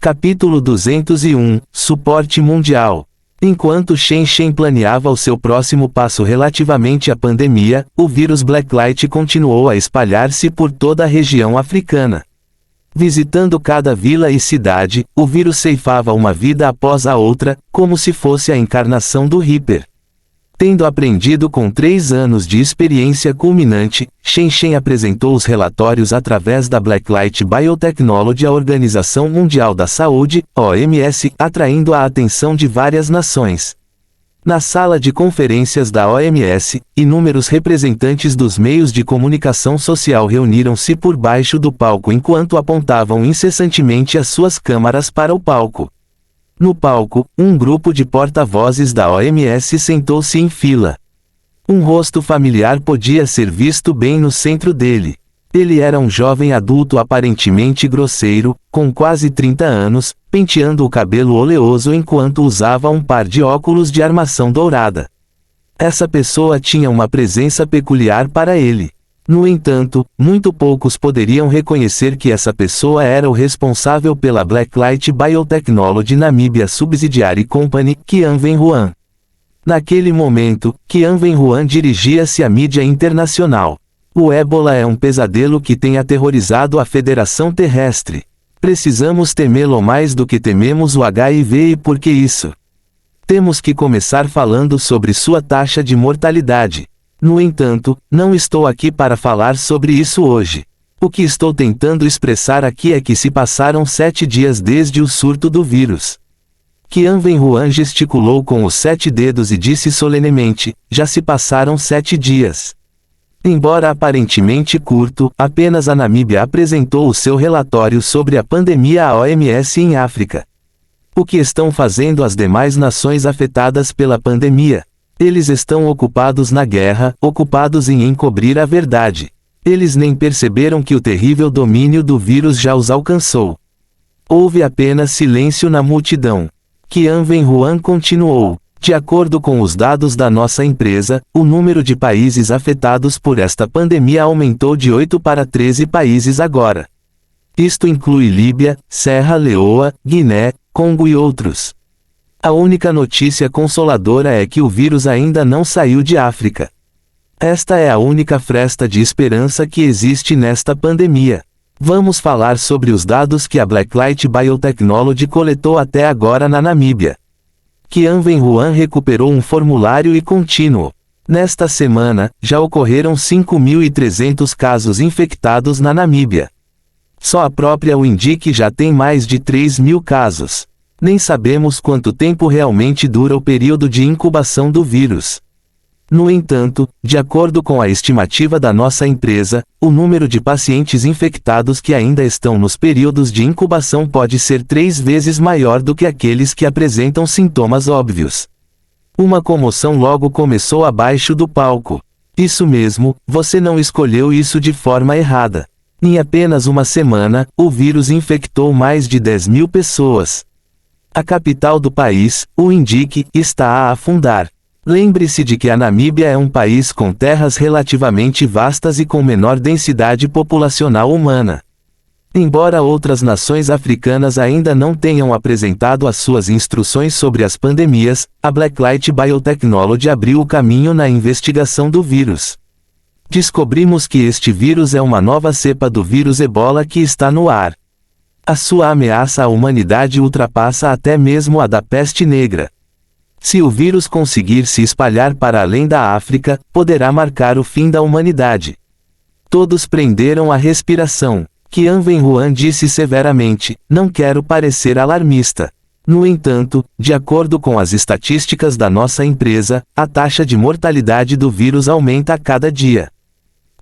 Capítulo 201 – Suporte Mundial. Enquanto Shen Shen planeava o seu próximo passo relativamente à pandemia, o vírus Blacklight continuou a espalhar-se por toda a região africana. Visitando cada vila e cidade, o vírus ceifava uma vida após a outra, como se fosse a encarnação do Reaper. Tendo aprendido com 3 anos de experiência culminante, Shen Shen apresentou os relatórios através da Blacklight Biotechnology à Organização Mundial da Saúde, OMS, atraindo a atenção de várias nações. Na sala de conferências da OMS, inúmeros representantes dos meios de comunicação social reuniram-se por baixo do palco enquanto apontavam incessantemente as suas câmaras para o palco. No palco, um grupo de porta-vozes da OMS sentou-se em fila. Um rosto familiar podia ser visto bem no centro dele. Ele era um jovem adulto aparentemente grosseiro, com quase 30 anos, penteando o cabelo oleoso enquanto usava um par de óculos de armação dourada. Essa pessoa tinha uma presença peculiar para ele. No entanto, muito poucos poderiam reconhecer que essa pessoa era o responsável pela Blacklight Biotechnology Namibia Subsidiary Company, Qian Wenhuan. Naquele momento, Qian Wenhuan dirigia-se à mídia internacional. O ébola é um pesadelo que tem aterrorizado a Federação Terrestre. Precisamos temê-lo mais do que tememos o HIV e por que isso? Temos que começar falando sobre sua taxa de mortalidade. No entanto, não estou aqui para falar sobre isso hoje. O que estou tentando expressar aqui é que se passaram 7 dias desde o surto do vírus. Qian Wenhuan gesticulou com os 7 dedos e disse solenemente, já se passaram 7 dias. Embora aparentemente curto, apenas a Namíbia apresentou o seu relatório sobre a pandemia à OMS em África. O que estão fazendo as demais nações afetadas pela pandemia? Eles estão ocupados na guerra, ocupados em encobrir a verdade. Eles nem perceberam que o terrível domínio do vírus já os alcançou. Houve apenas silêncio na multidão. Qian Wenhuan continuou. De acordo com os dados da nossa empresa, o número de países afetados por esta pandemia aumentou de 8 para 13 países agora. Isto inclui Líbia, Serra Leoa, Guiné, Congo e outros. A única notícia consoladora é que o vírus ainda não saiu de África. Esta é a única fresta de esperança que existe nesta pandemia. Vamos falar sobre os dados que a Blacklight Biotechnology coletou até agora na Namíbia. Qian Wenhuan recuperou um formulário e contínuo. Nesta semana, já ocorreram 5.300 casos infectados na Namíbia. Só a própria Windic já tem mais de 3.000 casos. Nem sabemos quanto tempo realmente dura o período de incubação do vírus. No entanto, de acordo com a estimativa da nossa empresa, o número de pacientes infectados que ainda estão nos períodos de incubação pode ser 3 vezes maior do que aqueles que apresentam sintomas óbvios. Uma comoção logo começou abaixo do palco. Isso mesmo, você não escolheu isso de forma errada. Em apenas uma semana, o vírus infectou mais de 10.000 pessoas. A capital do país, o Windic, está a afundar. Lembre-se de que a Namíbia é um país com terras relativamente vastas e com menor densidade populacional humana. Embora outras nações africanas ainda não tenham apresentado as suas instruções sobre as pandemias, a Blacklight Biotechnology abriu o caminho na investigação do vírus. Descobrimos que este vírus é uma nova cepa do vírus Ebola que está no ar. A sua ameaça à humanidade ultrapassa até mesmo a da peste negra. Se o vírus conseguir se espalhar para além da África, poderá marcar o fim da humanidade. Todos prenderam a respiração. Qian Wenhuan disse severamente, não quero parecer alarmista. No entanto, de acordo com as estatísticas da nossa empresa, a taxa de mortalidade do vírus aumenta a cada dia.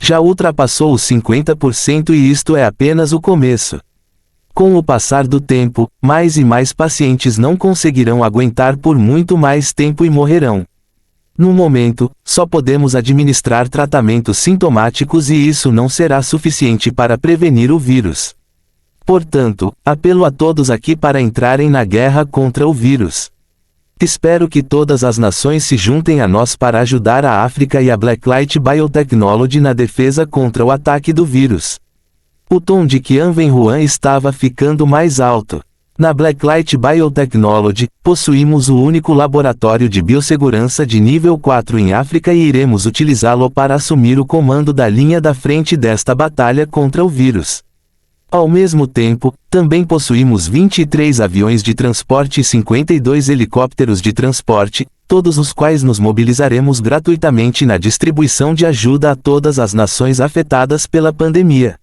Já ultrapassou os 50% e isto é apenas o começo. Com o passar do tempo, mais e mais pacientes não conseguirão aguentar por muito mais tempo e morrerão. No momento, só podemos administrar tratamentos sintomáticos e isso não será suficiente para prevenir o vírus. Portanto, apelo a todos aqui para entrarem na guerra contra o vírus. Espero que todas as nações se juntem a nós para ajudar a África e a Blacklight Biotechnology na defesa contra o ataque do vírus. O tom de Qian Wenhuan estava ficando mais alto. Na Blacklight Biotechnology, possuímos o único laboratório de biossegurança de nível 4 em África e iremos utilizá-lo para assumir o comando da linha da frente desta batalha contra o vírus. Ao mesmo tempo, também possuímos 23 aviões de transporte e 52 helicópteros de transporte, todos os quais nos mobilizaremos gratuitamente na distribuição de ajuda a todas as nações afetadas pela pandemia.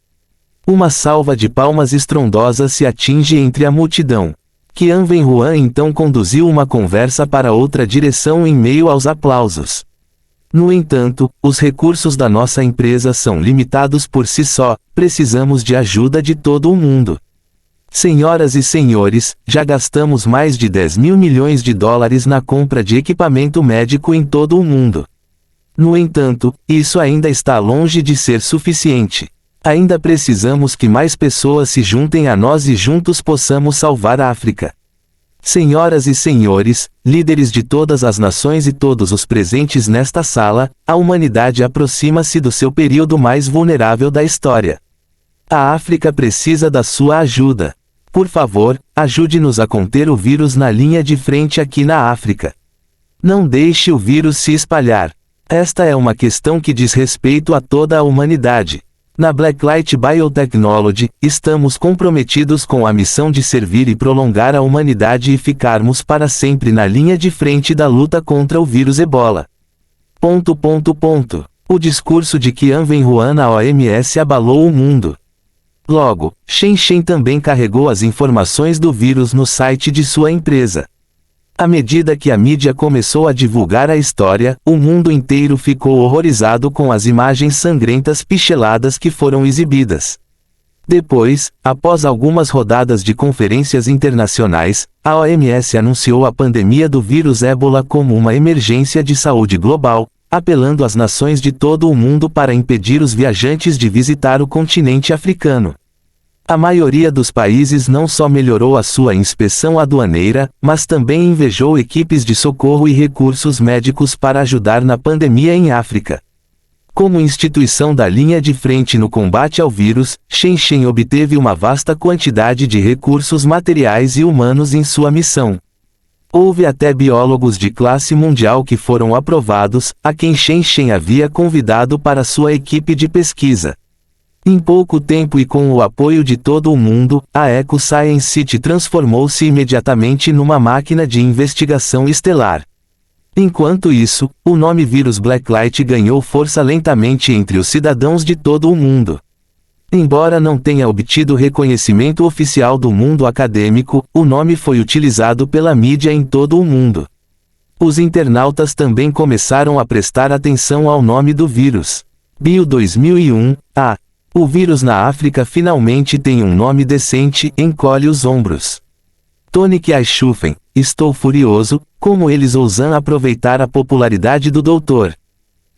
Uma salva de palmas estrondosa se atinge entre a multidão. Qian Wenhuan então conduziu uma conversa para outra direção em meio aos aplausos. No entanto, os recursos da nossa empresa são limitados por si só, precisamos de ajuda de todo o mundo. Senhoras e senhores, já gastamos mais de 10 mil milhões de dólares na compra de equipamento médico em todo o mundo. No entanto, isso ainda está longe de ser suficiente. Ainda precisamos que mais pessoas se juntem a nós e juntos possamos salvar a África. Senhoras e senhores, líderes de todas as nações e todos os presentes nesta sala, a humanidade aproxima-se do seu período mais vulnerável da história. A África precisa da sua ajuda. Por favor, ajude-nos a conter o vírus na linha de frente aqui na África. Não deixe o vírus se espalhar. Esta é uma questão que diz respeito a toda a humanidade. Na Blacklight Biotechnology, estamos comprometidos com a missão de servir e prolongar a humanidade e ficarmos para sempre na linha de frente da luta contra o vírus Ebola. O discurso de Qian Wenhuan na OMS abalou o mundo. Logo, Shen Shen também carregou as informações do vírus no site de sua empresa. À medida que a mídia começou a divulgar a história, o mundo inteiro ficou horrorizado com as imagens sangrentas picheladas que foram exibidas. Depois, após algumas rodadas de conferências internacionais, a OMS anunciou a pandemia do vírus Ebola como uma emergência de saúde global, apelando às nações de todo o mundo para impedir os viajantes de visitar o continente africano. A maioria dos países não só melhorou a sua inspeção aduaneira, mas também invejou equipes de socorro e recursos médicos para ajudar na pandemia em África. Como instituição da linha de frente no combate ao vírus, Shen Shen obteve uma vasta quantidade de recursos materiais e humanos em sua missão. Houve até biólogos de classe mundial que foram aprovados, a quem Shen Shen havia convidado para sua equipe de pesquisa. Em pouco tempo e com o apoio de todo o mundo, a Eco Science City transformou-se imediatamente numa máquina de investigação estelar. Enquanto isso, o nome vírus Blacklight ganhou força lentamente entre os cidadãos de todo o mundo. Embora não tenha obtido reconhecimento oficial do mundo acadêmico, o nome foi utilizado pela mídia em todo o mundo. Os internautas também começaram a prestar atenção ao nome do vírus. Bio 2001, o vírus na África finalmente tem um nome decente, encolhe os ombros. Tonic Aishufen, estou furioso, como eles ousam aproveitar a popularidade do doutor.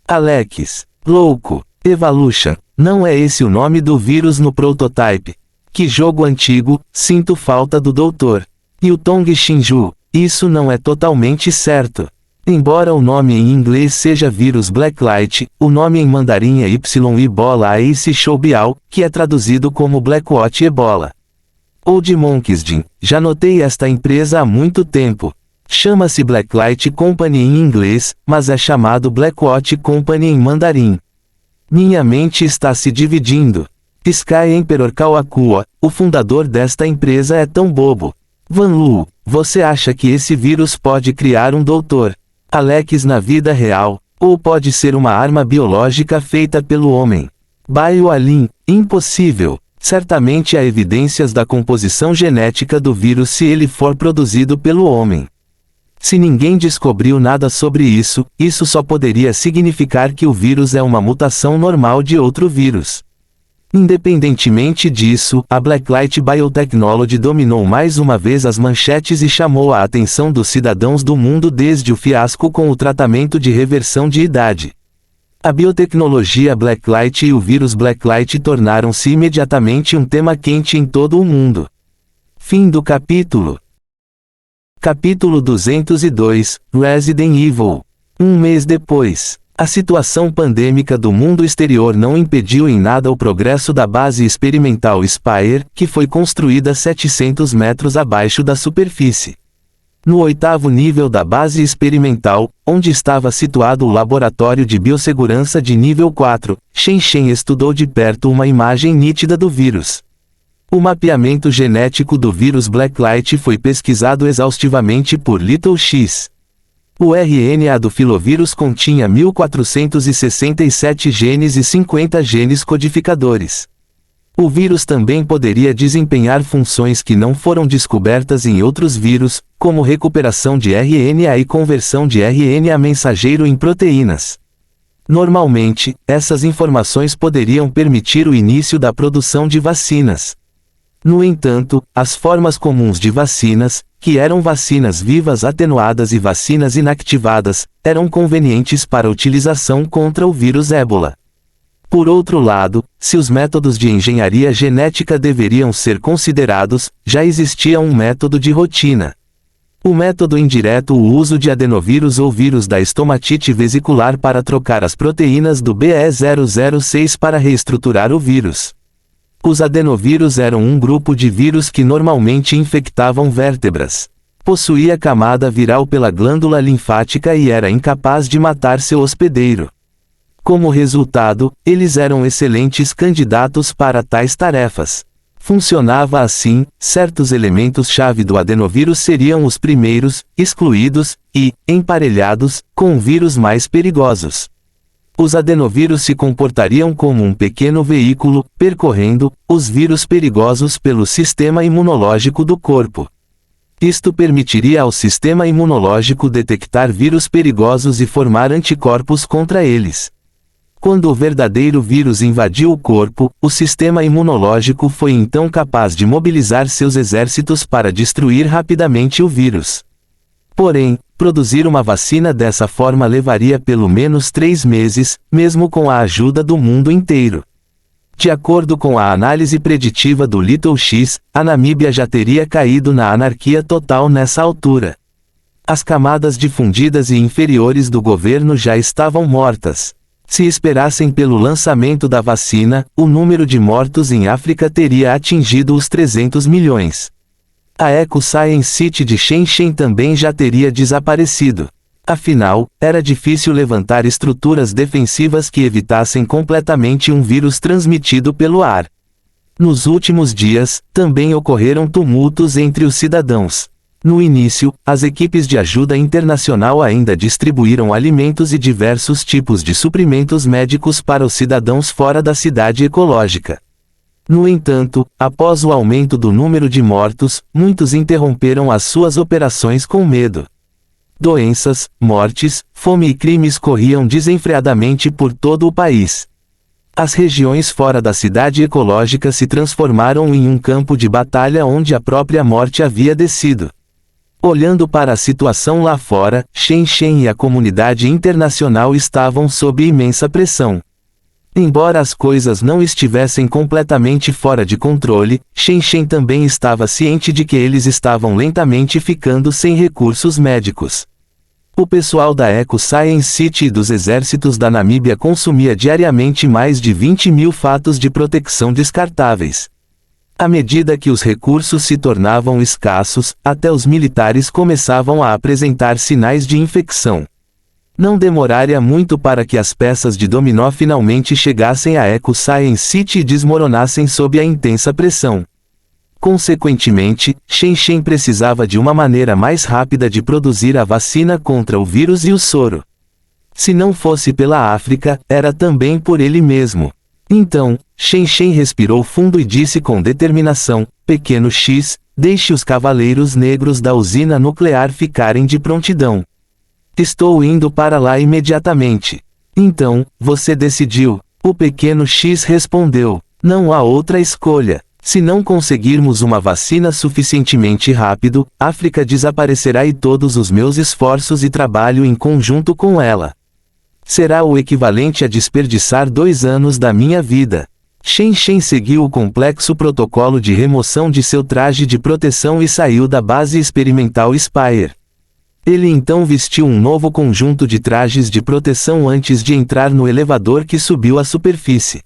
Alex, louco, Evolution, não é esse o nome do vírus no prototype. Que jogo antigo, sinto falta do doutor. E o Tong Shinju, isso não é totalmente certo. Embora o nome em inglês seja vírus Blacklight, o nome em mandarim é Y-Ebola Ace Shoubiao, que é traduzido como Blackwatch Ebola. Old Monkeysdin, já notei esta empresa há muito tempo. Chama-se Blacklight Company em inglês, mas é chamado Blackwatch Company em mandarim. Minha mente está se dividindo. Sky Emperor Kawakua, o fundador desta empresa é tão bobo. Van Lu, você acha que esse vírus pode criar um doutor Alex na vida real, ou pode ser uma arma biológica feita pelo homem? Baio Alin, impossível. Certamente há evidências da composição genética do vírus se ele for produzido pelo homem. Se ninguém descobriu nada sobre isso, isso só poderia significar que o vírus é uma mutação normal de outro vírus. Independentemente disso, a Blacklight Biotechnology dominou mais uma vez as manchetes e chamou a atenção dos cidadãos do mundo desde o fiasco com o tratamento de reversão de idade. A biotecnologia Blacklight e o vírus Blacklight tornaram-se imediatamente um tema quente em todo o mundo. Fim do capítulo. Capítulo 202, Resident Evil. Um mês depois. A situação pandêmica do mundo exterior não impediu em nada o progresso da base experimental Spire, que foi construída 700 metros abaixo da superfície. No 8º nível da base experimental, onde estava situado o laboratório de biossegurança de nível 4, Shen Shen estudou de perto uma imagem nítida do vírus. O mapeamento genético do vírus Blacklight foi pesquisado exaustivamente por Little X. O RNA do filovírus continha 1467 genes e 50 genes codificadores. O vírus também poderia desempenhar funções que não foram descobertas em outros vírus, como recuperação de RNA e conversão de RNA mensageiro em proteínas. Normalmente, essas informações poderiam permitir o início da produção de vacinas. No entanto, as formas comuns de vacinas, que eram vacinas vivas atenuadas e vacinas inactivadas, eram convenientes para utilização contra o vírus Ébola. Por outro lado, se os métodos de engenharia genética deveriam ser considerados, já existia um método de rotina. O método indireto, o uso de adenovírus ou vírus da estomatite vesicular para trocar as proteínas do BE006 para reestruturar o vírus. Os adenovírus eram um grupo de vírus que normalmente infectavam vértebras. Possuía camada viral pela glândula linfática e era incapaz de matar seu hospedeiro. Como resultado, eles eram excelentes candidatos para tais tarefas. Funcionava assim: certos elementos-chave do adenovírus seriam os primeiros, excluídos, e, emparelhados, com vírus mais perigosos. Os adenovírus se comportariam como um pequeno veículo, percorrendo os vírus perigosos pelo sistema imunológico do corpo. Isto permitiria ao sistema imunológico detectar vírus perigosos e formar anticorpos contra eles. Quando o verdadeiro vírus invadiu o corpo, o sistema imunológico foi então capaz de mobilizar seus exércitos para destruir rapidamente o vírus. Porém, produzir uma vacina dessa forma levaria pelo menos 3 meses, mesmo com a ajuda do mundo inteiro. De acordo com a análise preditiva do Little X, a Namíbia já teria caído na anarquia total nessa altura. As camadas difundidas e inferiores do governo já estavam mortas. Se esperassem pelo lançamento da vacina, o número de mortos em África teria atingido os 300 milhões. A Eco Science City de Shen Shen também já teria desaparecido. Afinal, era difícil levantar estruturas defensivas que evitassem completamente um vírus transmitido pelo ar. Nos últimos dias, também ocorreram tumultos entre os cidadãos. No início, as equipes de ajuda internacional ainda distribuíram alimentos e diversos tipos de suprimentos médicos para os cidadãos fora da cidade ecológica. No entanto, após o aumento do número de mortos, muitos interromperam as suas operações com medo. Doenças, mortes, fome e crimes corriam desenfreadamente por todo o país. As regiões fora da cidade ecológica se transformaram em um campo de batalha onde a própria morte havia descido. Olhando para a situação lá fora, Shen Shen e a comunidade internacional estavam sob imensa pressão. Embora as coisas não estivessem completamente fora de controle, Shen Shen também estava ciente de que eles estavam lentamente ficando sem recursos médicos. O pessoal da Eco Science City e dos exércitos da Namíbia consumia diariamente mais de 20 mil fatos de proteção descartáveis. À medida que os recursos se tornavam escassos, até os militares começavam a apresentar sinais de infecção. Não demoraria muito para que as peças de dominó finalmente chegassem à Eco Science City e desmoronassem sob a intensa pressão. Consequentemente, Shen Shen precisava de uma maneira mais rápida de produzir a vacina contra o vírus e o soro. Se não fosse pela África, era também por ele mesmo. Então, Shen Shen respirou fundo e disse com determinação: Pequeno X, deixe os cavaleiros negros da usina nuclear ficarem de prontidão. Estou indo para lá imediatamente. Então, você decidiu? O pequeno X respondeu: não há outra escolha. Se não conseguirmos uma vacina suficientemente rápido, África desaparecerá e todos os meus esforços e trabalho em conjunto com ela. Será o equivalente a desperdiçar 2 anos da minha vida. Shen Shen seguiu o complexo protocolo de remoção de seu traje de proteção e saiu da base experimental Spire. Ele então vestiu um novo conjunto de trajes de proteção antes de entrar no elevador que subiu à superfície.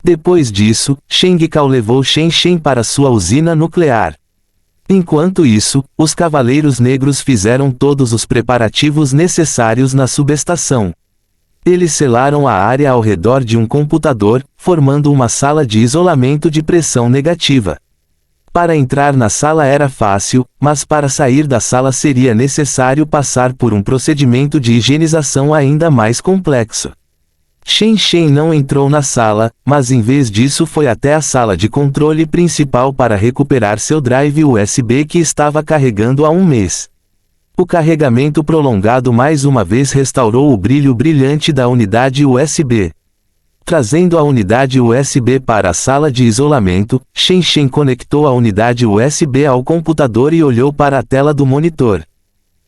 Depois disso, Shang Kao levou Shen Shen para sua usina nuclear. Enquanto isso, os Cavaleiros Negros fizeram todos os preparativos necessários na subestação. Eles selaram a área ao redor de um computador, formando uma sala de isolamento de pressão negativa. Para entrar na sala era fácil, mas para sair da sala seria necessário passar por um procedimento de higienização ainda mais complexo. Shen Shen não entrou na sala, mas em vez disso foi até a sala de controle principal para recuperar seu drive USB que estava carregando há um mês. O carregamento prolongado mais uma vez restaurou o brilho brilhante da unidade USB. Trazendo a unidade USB para a sala de isolamento, Shen Shen conectou a unidade USB ao computador e olhou para a tela do monitor.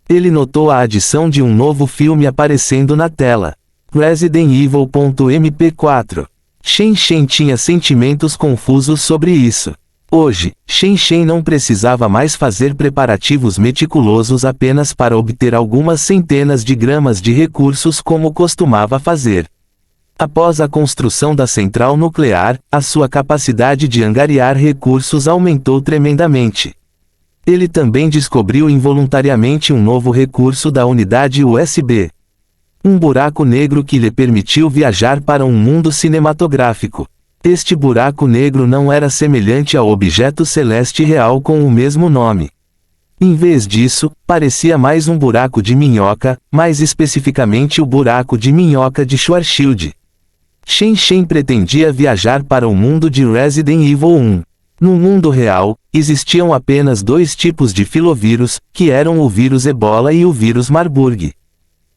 Ele notou a adição de um novo filme aparecendo na tela. Resident Evil.mp4. Shen Shen tinha sentimentos confusos sobre isso. Hoje, Shen Shen não precisava mais fazer preparativos meticulosos apenas para obter algumas centenas de gramas de recursos como costumava fazer. Após a construção da central nuclear, a sua capacidade de angariar recursos aumentou tremendamente. Ele também descobriu involuntariamente um novo recurso da unidade USB. Um buraco negro que lhe permitiu viajar para um mundo cinematográfico. Este buraco negro não era semelhante ao objeto celeste real com o mesmo nome. Em vez disso, parecia mais um buraco de minhoca, mais especificamente o buraco de minhoca de Schwarzschild. Shen Shen pretendia viajar para o mundo de Resident Evil 1. No mundo real, existiam apenas dois tipos de filovírus, que eram o vírus Ebola e o vírus Marburg.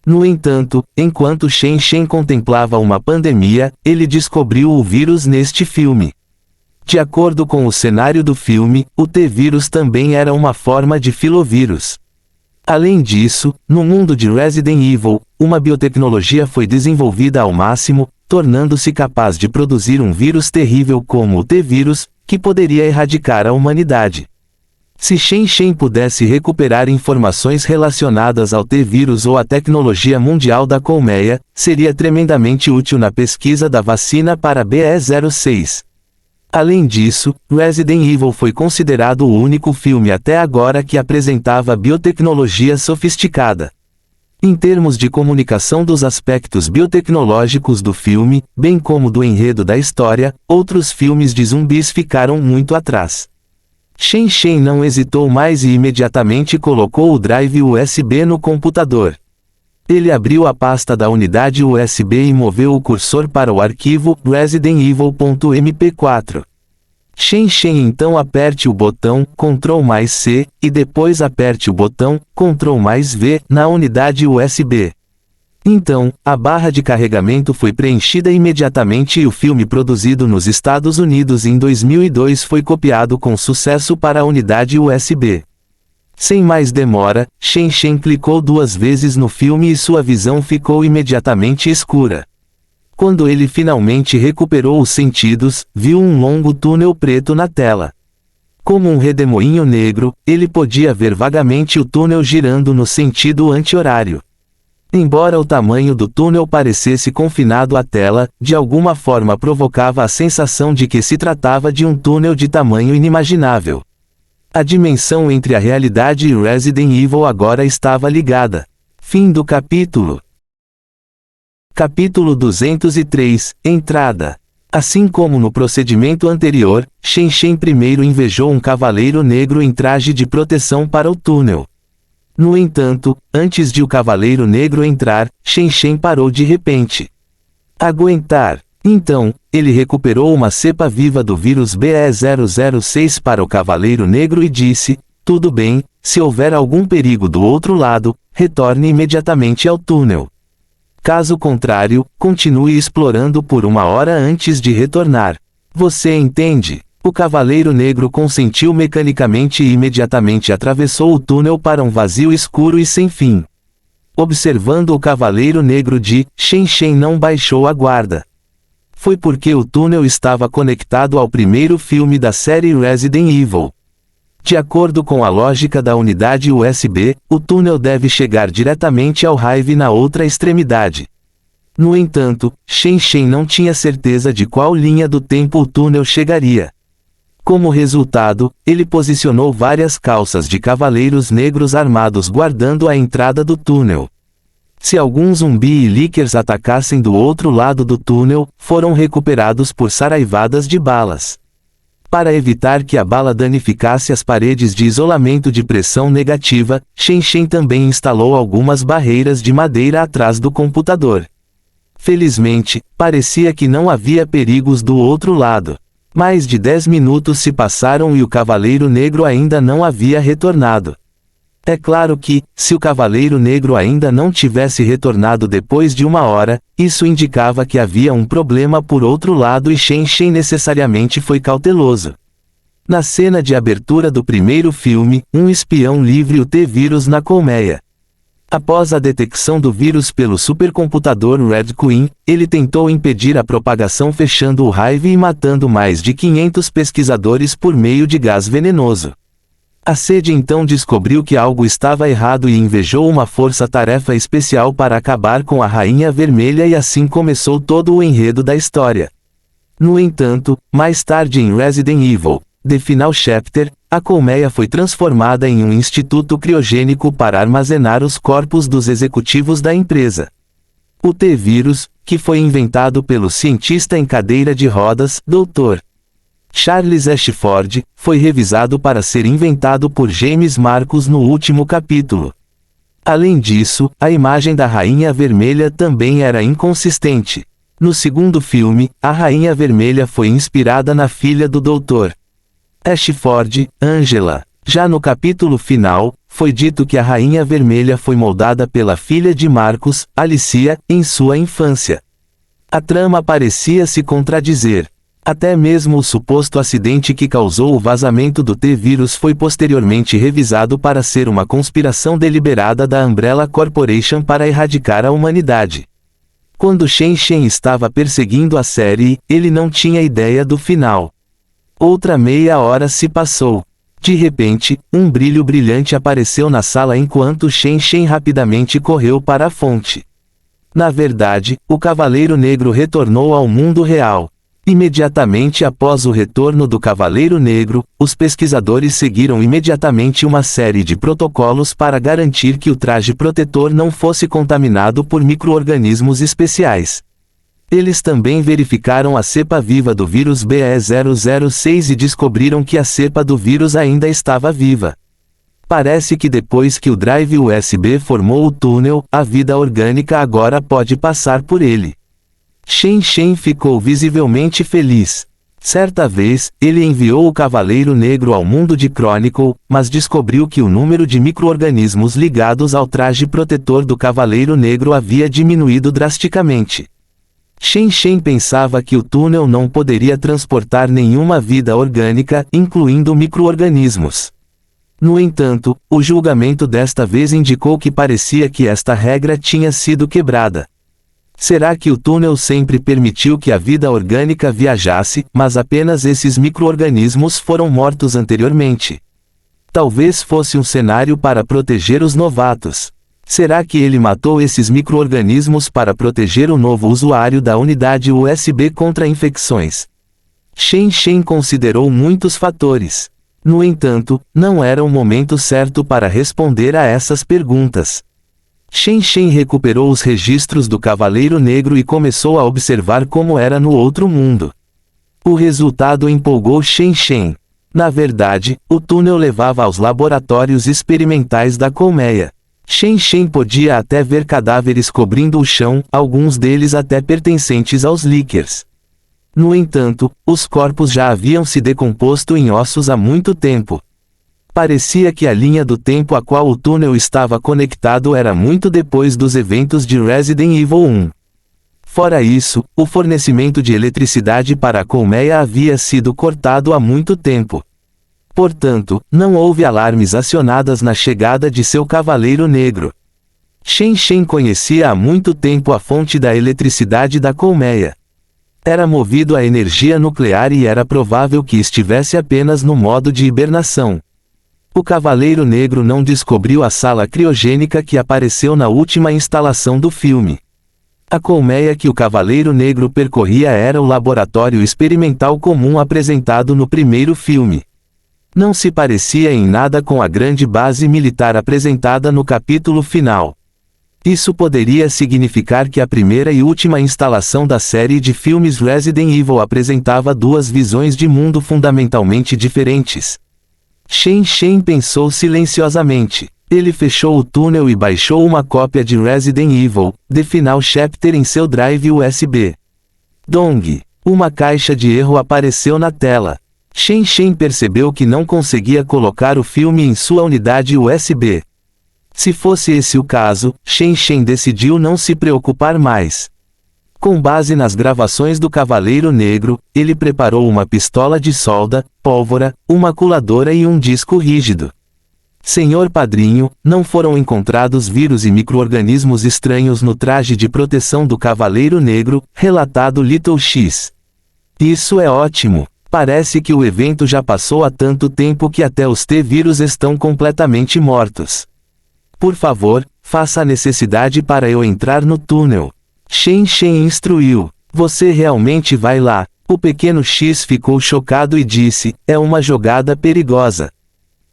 No entanto, enquanto Shen Shen contemplava uma pandemia, ele descobriu o vírus neste filme. De acordo com o cenário do filme, o T-vírus também era uma forma de filovírus. Além disso, no mundo de Resident Evil, uma biotecnologia foi desenvolvida ao máximo, tornando-se capaz de produzir um vírus terrível como o T-vírus, que poderia erradicar a humanidade. Se Shen Shen pudesse recuperar informações relacionadas ao T-vírus ou à tecnologia mundial da colmeia, seria tremendamente útil na pesquisa da vacina para BE-06. Além disso, Resident Evil foi considerado o único filme até agora que apresentava biotecnologia sofisticada. Em termos de comunicação dos aspectos biotecnológicos do filme, bem como do enredo da história, outros filmes de zumbis ficaram muito atrás. Shen Shen não hesitou mais e imediatamente colocou o drive USB no computador. Ele abriu a pasta da unidade USB e moveu o cursor para o arquivo Resident Evil.mp4. Shen Shen então aperte o botão Ctrl+C, e depois aperte o botão Ctrl+V na unidade USB. Então, a barra de carregamento foi preenchida imediatamente e o filme produzido nos Estados Unidos em 2002 foi copiado com sucesso para a unidade USB. Sem mais demora, Shen Shen clicou 2 vezes no filme e sua visão ficou imediatamente escura. Quando ele finalmente recuperou os sentidos, viu um longo túnel preto na tela. Como um redemoinho negro, ele podia ver vagamente o túnel girando no sentido anti-horário. Embora o tamanho do túnel parecesse confinado à tela, de alguma forma provocava a sensação de que se tratava de um túnel de tamanho inimaginável. A dimensão entre a realidade e Resident Evil agora estava ligada. Fim do capítulo. Capítulo 203, Entrada. Assim como no procedimento anterior, Shen Shen primeiro invejou um cavaleiro negro em traje de proteção para o túnel. No entanto, antes de o Cavaleiro Negro entrar, Shen Shen parou de repente. Aguentar. Então, ele recuperou uma cepa viva do vírus BE-006 para o Cavaleiro Negro e disse, tudo bem, se houver algum perigo do outro lado, retorne imediatamente ao túnel. Caso contrário, continue explorando por 1 hora antes de retornar. Você entende? O Cavaleiro Negro consentiu mecanicamente e imediatamente atravessou o túnel para um vazio escuro e sem fim. Observando o Cavaleiro Negro Shen Shen não baixou a guarda. Foi porque o túnel estava conectado ao primeiro filme da série Resident Evil. De acordo com a lógica da unidade USB, o túnel deve chegar diretamente ao Hive na outra extremidade. No entanto, Shen Shen não tinha certeza de qual linha do tempo o túnel chegaria. Como resultado, ele posicionou várias calças de cavaleiros negros armados guardando a entrada do túnel. Se alguns zumbi e Lickers atacassem do outro lado do túnel, foram recuperados por saraivadas de balas. Para evitar que a bala danificasse as paredes de isolamento de pressão negativa, Shen Shen também instalou algumas barreiras de madeira atrás do computador. Felizmente, parecia que não havia perigos do outro lado. Mais de 10 minutos se passaram e o Cavaleiro Negro ainda não havia retornado. É claro que, se o Cavaleiro Negro ainda não tivesse retornado depois de 1 hora, isso indicava que havia um problema por outro lado e Shen Shen necessariamente foi cauteloso. Na cena de abertura do primeiro filme, um espião livre o T-vírus na colmeia. Após a detecção do vírus pelo supercomputador Red Queen, ele tentou impedir a propagação fechando o Hive e matando mais de 500 pesquisadores por meio de gás venenoso. A sede então descobriu que algo estava errado e invejou uma força-tarefa especial para acabar com a Rainha Vermelha e assim começou todo o enredo da história. No entanto, mais tarde em Resident Evil, The Final Chapter, a colmeia foi transformada em um instituto criogênico para armazenar os corpos dos executivos da empresa. O T-vírus, que foi inventado pelo cientista em cadeira de rodas, Dr. Charles Ashford, foi revisado para ser inventado por James Marcus no último capítulo. Além disso, a imagem da Rainha Vermelha também era inconsistente. No segundo filme, a Rainha Vermelha foi inspirada na filha do Dr. Ashford, Angela. Já no capítulo final, foi dito que a Rainha Vermelha foi moldada pela filha de Marcus, Alicia, em sua infância. A trama parecia se contradizer. Até mesmo o suposto acidente que causou o vazamento do T-vírus foi posteriormente revisado para ser uma conspiração deliberada da Umbrella Corporation para erradicar a humanidade. Quando Shen Shen estava perseguindo a série, ele não tinha ideia do final. Outra meia hora se passou. De repente, um brilho brilhante apareceu na sala enquanto Shen Shen rapidamente correu para a fonte. Na verdade, o Cavaleiro Negro retornou ao mundo real. Imediatamente após o retorno do Cavaleiro Negro, os pesquisadores seguiram imediatamente uma série de protocolos para garantir que o traje protetor não fosse contaminado por micro-organismos especiais. Eles também verificaram a cepa viva do vírus BE006 e descobriram que a cepa do vírus ainda estava viva. Parece que depois que o drive USB formou o túnel, a vida orgânica agora pode passar por ele. Shen Shen ficou visivelmente feliz. Certa vez, ele enviou o Cavaleiro Negro ao mundo de Chronicle, mas descobriu que o número de micro-organismos ligados ao traje protetor do Cavaleiro Negro havia diminuído drasticamente. Shen Shen pensava que o túnel não poderia transportar nenhuma vida orgânica, incluindo micro-organismos. No entanto, o julgamento desta vez indicou que parecia que esta regra tinha sido quebrada. Será que o túnel sempre permitiu que a vida orgânica viajasse, mas apenas esses micro-organismos foram mortos anteriormente? Talvez fosse um cenário para proteger os novatos. Será que ele matou esses micro-organismos para proteger o novo usuário da unidade USB contra infecções? Shen Shen considerou muitos fatores. No entanto, não era o momento certo para responder a essas perguntas. Shen Shen recuperou os registros do Cavaleiro Negro e começou a observar como era no outro mundo. O resultado empolgou Shen Shen. Na verdade, o túnel levava aos laboratórios experimentais da colmeia. Shen Shen podia até ver cadáveres cobrindo o chão, alguns deles até pertencentes aos Lickers. No entanto, os corpos já haviam se decomposto em ossos há muito tempo. Parecia que a linha do tempo a qual o túnel estava conectado era muito depois dos eventos de Resident Evil 1. Fora isso, o fornecimento de eletricidade para a colmeia havia sido cortado há muito tempo. Portanto, não houve alarmes acionados na chegada de seu Cavaleiro Negro. Shen Shen conhecia há muito tempo a fonte da eletricidade da colmeia. Era movido a energia nuclear e era provável que estivesse apenas no modo de hibernação. O Cavaleiro Negro não descobriu a sala criogênica que apareceu na última instalação do filme. A colmeia que o Cavaleiro Negro percorria era o laboratório experimental comum apresentado no primeiro filme. Não se parecia em nada com a grande base militar apresentada no capítulo final. Isso poderia significar que a primeira e última instalação da série de filmes Resident Evil apresentava duas visões de mundo fundamentalmente diferentes. Shen Shen pensou silenciosamente. Ele fechou o túnel e baixou uma cópia de Resident Evil, The Final Chapter em seu drive USB. Dong. Uma caixa de erro apareceu na tela. Shen Shen percebeu que não conseguia colocar o filme em sua unidade USB. Se fosse esse o caso, Shen Shen decidiu não se preocupar mais. Com base nas gravações do Cavaleiro Negro, ele preparou uma pistola de solda, pólvora, uma coladora e um disco rígido. Senhor Padrinho, não foram encontrados vírus e micro-organismos estranhos no traje de proteção do Cavaleiro Negro, relatado Little X. Isso é ótimo. Parece que o evento já passou há tanto tempo que até os T-vírus estão completamente mortos. Por favor, faça a necessidade para eu entrar no túnel. Shen Shen instruiu. Você realmente vai lá? O pequeno X ficou chocado e disse, é uma jogada perigosa.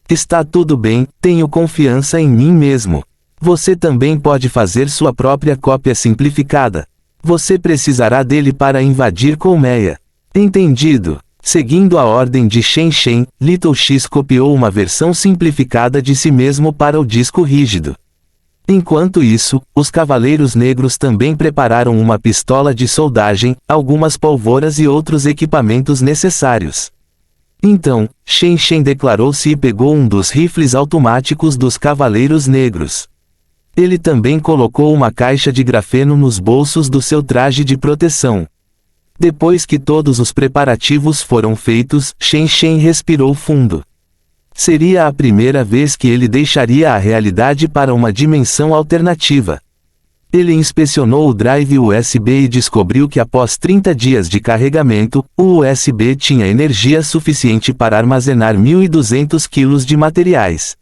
Está tudo bem, tenho confiança em mim mesmo. Você também pode fazer sua própria cópia simplificada. Você precisará dele para invadir colmeia. Entendido. Seguindo a ordem de Shen Shen, Little X copiou uma versão simplificada de si mesmo para o disco rígido. Enquanto isso, os Cavaleiros Negros também prepararam uma pistola de soldagem, algumas pólvoras e outros equipamentos necessários. Então, Shen Shen declarou-se e pegou um dos rifles automáticos dos Cavaleiros Negros. Ele também colocou uma caixa de grafeno nos bolsos do seu traje de proteção. Depois que todos os preparativos foram feitos, Shen Shen respirou fundo. Seria a primeira vez que ele deixaria a realidade para uma dimensão alternativa. Ele inspecionou o drive USB e descobriu que após 30 dias de carregamento, o USB tinha energia suficiente para armazenar 1.200 kg de materiais.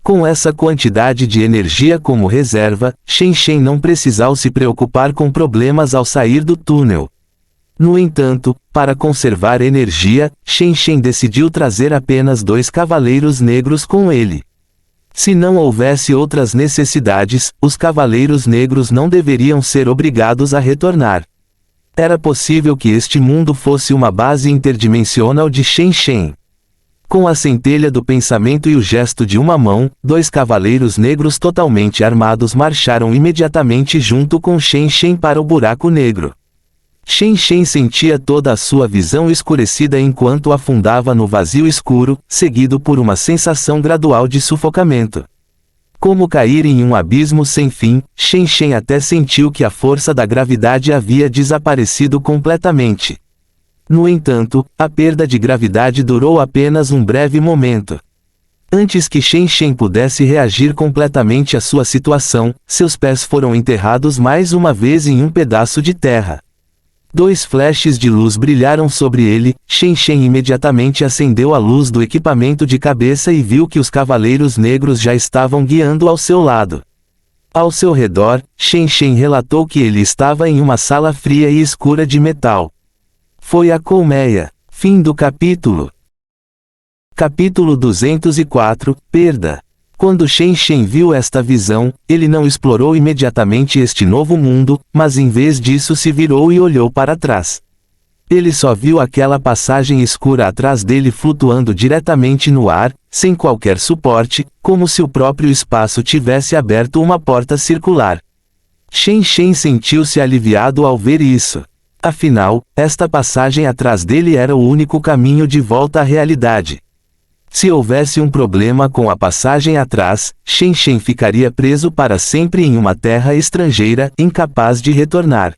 Com essa quantidade de energia como reserva, Shen Shen não precisou se preocupar com problemas ao sair do túnel. No entanto, para conservar energia, Shen Shen decidiu trazer apenas 2 Cavaleiros Negros com ele. Se não houvesse outras necessidades, os Cavaleiros Negros não deveriam ser obrigados a retornar. Era possível que este mundo fosse uma base interdimensional de Shen Shen. Com a centelha do pensamento e o gesto de uma mão, 2 Cavaleiros Negros totalmente armados marcharam imediatamente junto com Shen Shen para o buraco negro. Shen Shen sentia toda a sua visão escurecida enquanto afundava no vazio escuro, seguido por uma sensação gradual de sufocamento. Como cair em um abismo sem fim, Shen Shen até sentiu que a força da gravidade havia desaparecido completamente. No entanto, a perda de gravidade durou apenas um breve momento. Antes que Shen Shen pudesse reagir completamente à sua situação, seus pés foram enterrados mais uma vez em um pedaço de terra. 2 flashes de luz brilharam sobre ele, Shen Shen imediatamente acendeu a luz do equipamento de cabeça e viu que os Cavaleiros Negros já estavam guiando ao seu lado. Ao seu redor, Shen Shen relatou que ele estava em uma sala fria e escura de metal. Foi a colmeia. Fim do capítulo. Capítulo 204, Perda. Quando Shen Shen viu esta visão, ele não explorou imediatamente este novo mundo, mas em vez disso se virou e olhou para trás. Ele só viu aquela passagem escura atrás dele flutuando diretamente no ar, sem qualquer suporte, como se o próprio espaço tivesse aberto uma porta circular. Shen Shen sentiu-se aliviado ao ver isso. Afinal, esta passagem atrás dele era o único caminho de volta à realidade. Se houvesse um problema com a passagem atrás, Shen Shen ficaria preso para sempre em uma terra estrangeira, incapaz de retornar.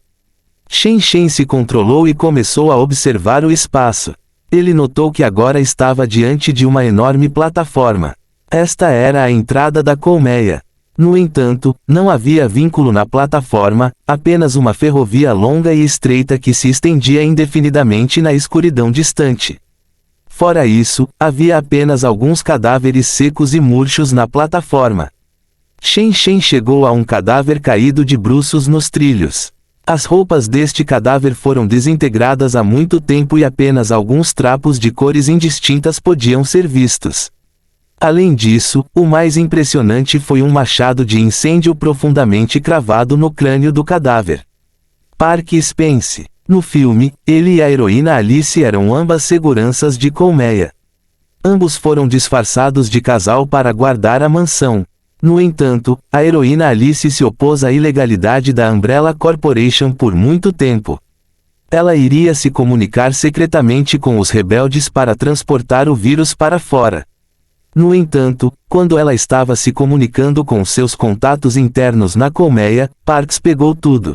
Shen Shen se controlou e começou a observar o espaço. Ele notou que agora estava diante de uma enorme plataforma. Esta era a entrada da colmeia. No entanto, não havia vínculo na plataforma, apenas uma ferrovia longa e estreita que se estendia indefinidamente na escuridão distante. Fora isso, havia apenas alguns cadáveres secos e murchos na plataforma. Shen Shen chegou a um cadáver caído de bruços nos trilhos. As roupas deste cadáver foram desintegradas há muito tempo e apenas alguns trapos de cores indistintas podiam ser vistos. Além disso, o mais impressionante foi um machado de incêndio profundamente cravado no crânio do cadáver. Park Spence. No filme, ele e a heroína Alice eram ambas seguranças de colmeia. Ambos foram disfarçados de casal para guardar a mansão. No entanto, a heroína Alice se opôs à ilegalidade da Umbrella Corporation por muito tempo. Ela iria se comunicar secretamente com os rebeldes para transportar o vírus para fora. No entanto, quando ela estava se comunicando com seus contatos internos na colmeia, Parks pegou tudo.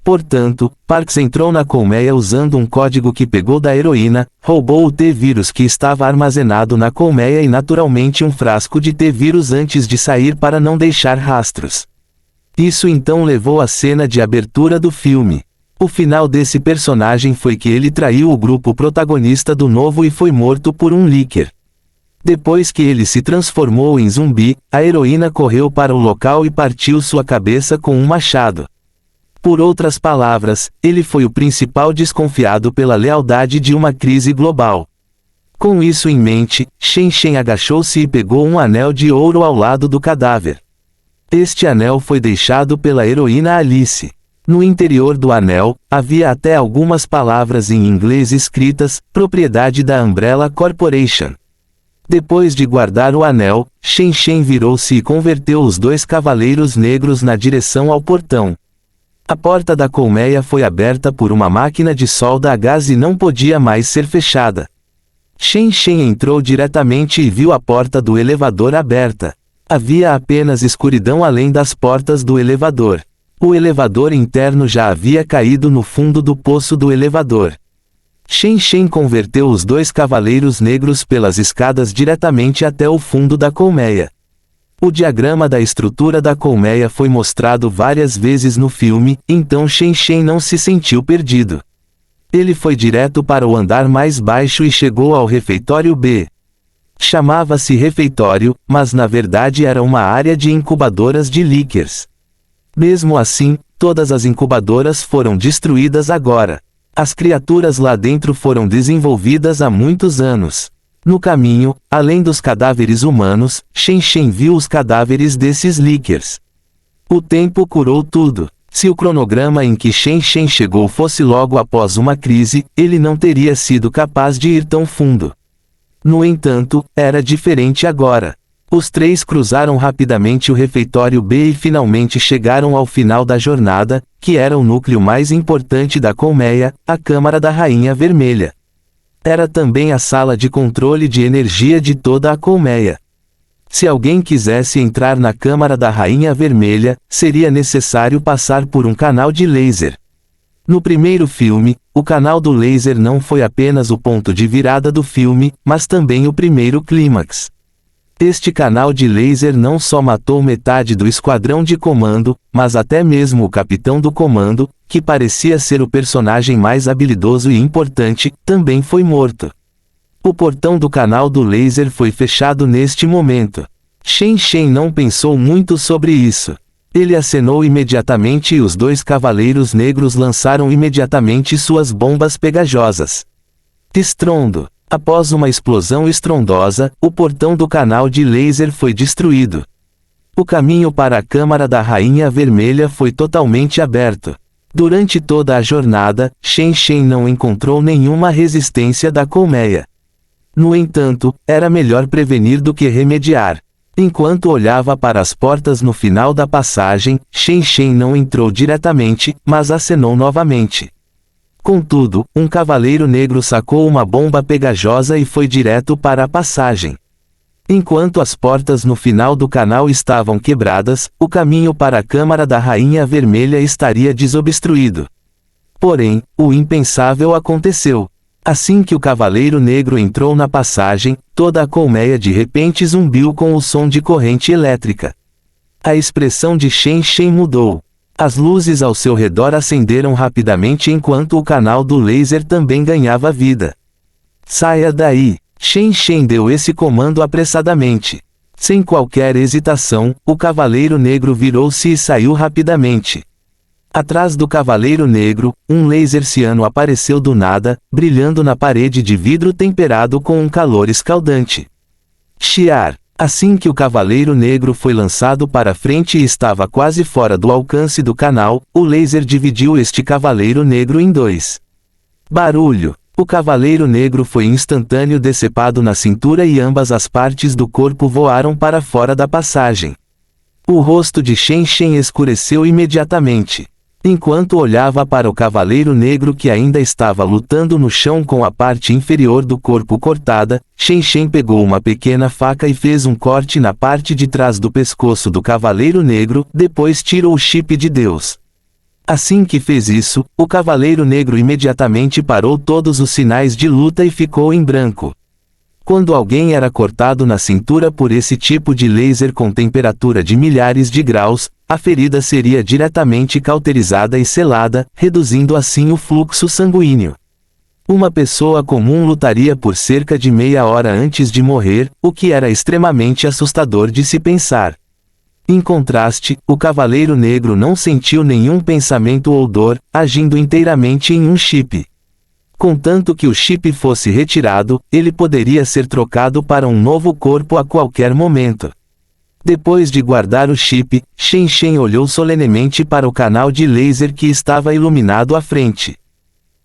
Portanto, Parks entrou na colmeia usando um código que pegou da heroína, roubou o T-vírus que estava armazenado na colmeia e naturalmente um frasco de T-vírus antes de sair para não deixar rastros. Isso então levou à cena de abertura do filme. O final desse personagem foi que ele traiu o grupo protagonista do novo e foi morto por um leaker. Depois que ele se transformou em zumbi, a heroína correu para o local e partiu sua cabeça com um machado. Por outras palavras, ele foi o principal desconfiado pela lealdade de uma crise global. Com isso em mente, Shen Shen agachou-se e pegou um anel de ouro ao lado do cadáver. Este anel foi deixado pela heroína Alice. No interior do anel, havia até algumas palavras em inglês escritas, propriedade da Umbrella Corporation. Depois de guardar o anel, Shen Shen virou-se e converteu os dois cavaleiros negros na direção ao portão. A porta da colmeia foi aberta por uma máquina de solda a gás e não podia mais ser fechada. Shen Shen entrou diretamente e viu a porta do elevador aberta. Havia apenas escuridão além das portas do elevador. O elevador interno já havia caído no fundo do poço do elevador. Shen Shen converteu os dois cavaleiros negros pelas escadas diretamente até o fundo da colmeia. O diagrama da estrutura da colmeia foi mostrado várias vezes no filme, então Shen Shen não se sentiu perdido. Ele foi direto para o andar mais baixo e chegou ao refeitório B. Chamava-se refeitório, mas na verdade era uma área de incubadoras de leakers. Mesmo assim, todas as incubadoras foram destruídas agora. As criaturas lá dentro foram desenvolvidas há muitos anos. No caminho, além dos cadáveres humanos, Shen Shen viu os cadáveres desses leakers. O tempo curou tudo. Se o cronograma em que Shen Shen chegou fosse logo após uma crise, ele não teria sido capaz de ir tão fundo. No entanto, era diferente agora. Os três cruzaram rapidamente o refeitório B e finalmente chegaram ao final da jornada, que era o núcleo mais importante da colmeia, a Câmara da Rainha Vermelha. Era também a sala de controle de energia de toda a colmeia. Se alguém quisesse entrar na Câmara da Rainha Vermelha, seria necessário passar por um canal de laser. No primeiro filme, o canal do laser não foi apenas o ponto de virada do filme, mas também o primeiro clímax. Este canal de laser não só matou metade do esquadrão de comando, mas até mesmo o capitão do comando, que parecia ser o personagem mais habilidoso e importante, também foi morto. O portão do canal do laser foi fechado neste momento. Shen Shen não pensou muito sobre isso. Ele acenou imediatamente e os dois cavaleiros negros lançaram imediatamente suas bombas pegajosas. Estrondo. Após uma explosão estrondosa, o portão do canal de laser foi destruído. O caminho para a Câmara da Rainha Vermelha foi totalmente aberto. Durante toda a jornada, Shen Shen não encontrou nenhuma resistência da colmeia. No entanto, era melhor prevenir do que remediar. Enquanto olhava para as portas no final da passagem, Shen Shen não entrou diretamente, mas acenou novamente. Contudo, um cavaleiro negro sacou uma bomba pegajosa e foi direto para a passagem. Enquanto as portas no final do canal estavam quebradas, o caminho para a Câmara da Rainha Vermelha estaria desobstruído. Porém, o impensável aconteceu. Assim que o cavaleiro negro entrou na passagem, toda a colmeia de repente zumbiu com o som de corrente elétrica. A expressão de Shen Shen mudou. As luzes ao seu redor acenderam rapidamente enquanto o canal do laser também ganhava vida. Saia daí! Shen Shen deu esse comando apressadamente. Sem qualquer hesitação, o Cavaleiro Negro virou-se e saiu rapidamente. Atrás do Cavaleiro Negro, um laser ciano apareceu do nada, brilhando na parede de vidro temperado com um calor escaldante. Chiar! Assim que o Cavaleiro Negro foi lançado para frente e estava quase fora do alcance do canal, o laser dividiu este Cavaleiro Negro em dois. Barulho! O Cavaleiro Negro foi instantâneo decepado na cintura e ambas as partes do corpo voaram para fora da passagem. O rosto de Shen Shen escureceu imediatamente. Enquanto olhava para o Cavaleiro Negro que ainda estava lutando no chão com a parte inferior do corpo cortada, Shen Shen pegou uma pequena faca e fez um corte na parte de trás do pescoço do Cavaleiro Negro, depois tirou o chip de Deus. Assim que fez isso, o Cavaleiro Negro imediatamente parou todos os sinais de luta e ficou em branco. Quando alguém era cortado na cintura por esse tipo de laser com temperatura de milhares de graus, a ferida seria diretamente cauterizada e selada, reduzindo assim o fluxo sanguíneo. Uma pessoa comum lutaria por cerca de meia hora antes de morrer, o que era extremamente assustador de se pensar. Em contraste, o Cavaleiro Negro não sentiu nenhum pensamento ou dor, agindo inteiramente em um chip. Contanto que o chip fosse retirado, ele poderia ser trocado para um novo corpo a qualquer momento. Depois de guardar o chip, Shen Shen olhou solenemente para o canal de laser que estava iluminado à frente.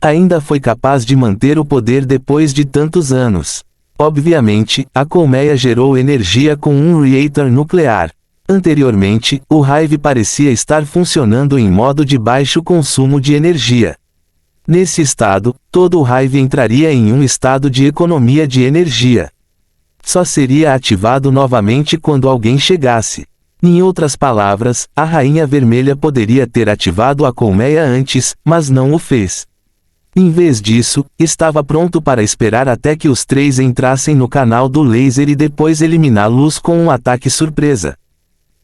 Ainda foi capaz de manter o poder depois de tantos anos. Obviamente, a colmeia gerou energia com um reator nuclear. Anteriormente, o Hive parecia estar funcionando em modo de baixo consumo de energia. Nesse estado, todo o Hive entraria em um estado de economia de energia. Só seria ativado novamente quando alguém chegasse. Em outras palavras, a Rainha Vermelha poderia ter ativado a colmeia antes, mas não o fez. Em vez disso, estava pronto para esperar até que os três entrassem no canal do laser e depois eliminá-los com um ataque surpresa.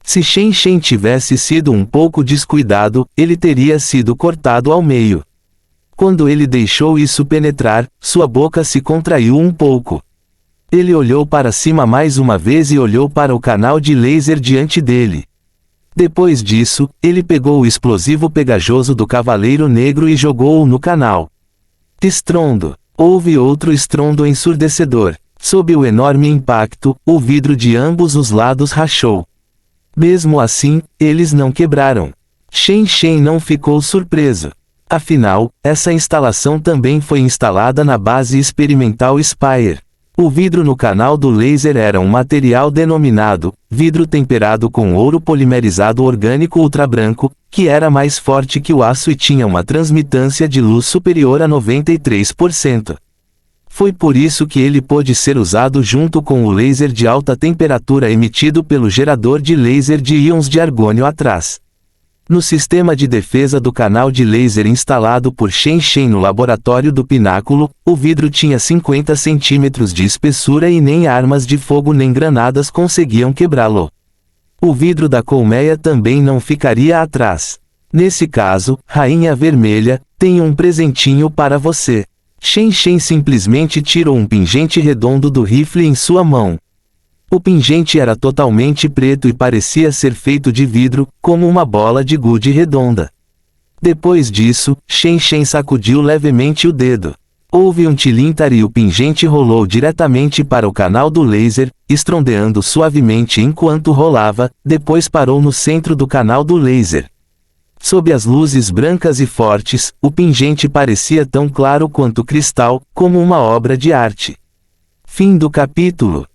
Se Shen Shen tivesse sido um pouco descuidado, ele teria sido cortado ao meio. Quando ele deixou isso penetrar, sua boca se contraiu um pouco. Ele olhou para cima mais uma vez e olhou para o canal de laser diante dele. Depois disso, ele pegou o explosivo pegajoso do Cavaleiro Negro e jogou-o no canal. Estrondo! Houve outro estrondo ensurdecedor. Sob o enorme impacto, o vidro de ambos os lados rachou. Mesmo assim, eles não quebraram. Shen Shen não ficou surpreso. Afinal, essa instalação também foi instalada na base experimental Spire. O vidro no canal do laser era um material denominado vidro temperado com ouro polimerizado orgânico ultrabranco, que era mais forte que o aço e tinha uma transmitância de luz superior a 93%. Foi por isso que ele pôde ser usado junto com o laser de alta temperatura emitido pelo gerador de laser de íons de argônio atrás. No sistema de defesa do canal de laser instalado por Shen Shen no laboratório do Pináculo, o vidro tinha 50 centímetros de espessura e nem armas de fogo nem granadas conseguiam quebrá-lo. O vidro da colmeia também não ficaria atrás. Nesse caso, Rainha Vermelha, tenho um presentinho para você. Shen Shen simplesmente tirou um pingente redondo do rifle em sua mão. O pingente era totalmente preto e parecia ser feito de vidro, como uma bola de gude redonda. Depois disso, Shen Shen sacudiu levemente o dedo. Houve um tilintar e o pingente rolou diretamente para o canal do laser, estrondeando suavemente enquanto rolava, depois parou no centro do canal do laser. Sob as luzes brancas e fortes, o pingente parecia tão claro quanto cristal, como uma obra de arte. Fim do capítulo.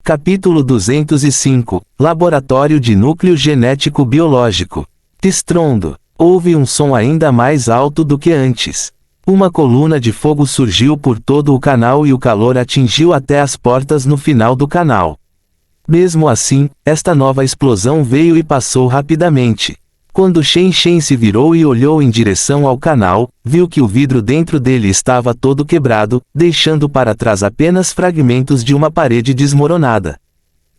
Capítulo 205 – Laboratório de Núcleo Genético Biológico. Estrondo. Houve um som ainda mais alto do que antes. Uma coluna de fogo surgiu por todo o canal e o calor atingiu até as portas no final do canal. Mesmo assim, esta nova explosão veio e passou rapidamente. Quando Shen Shen se virou e olhou em direção ao canal, viu que o vidro dentro dele estava todo quebrado, deixando para trás apenas fragmentos de uma parede desmoronada.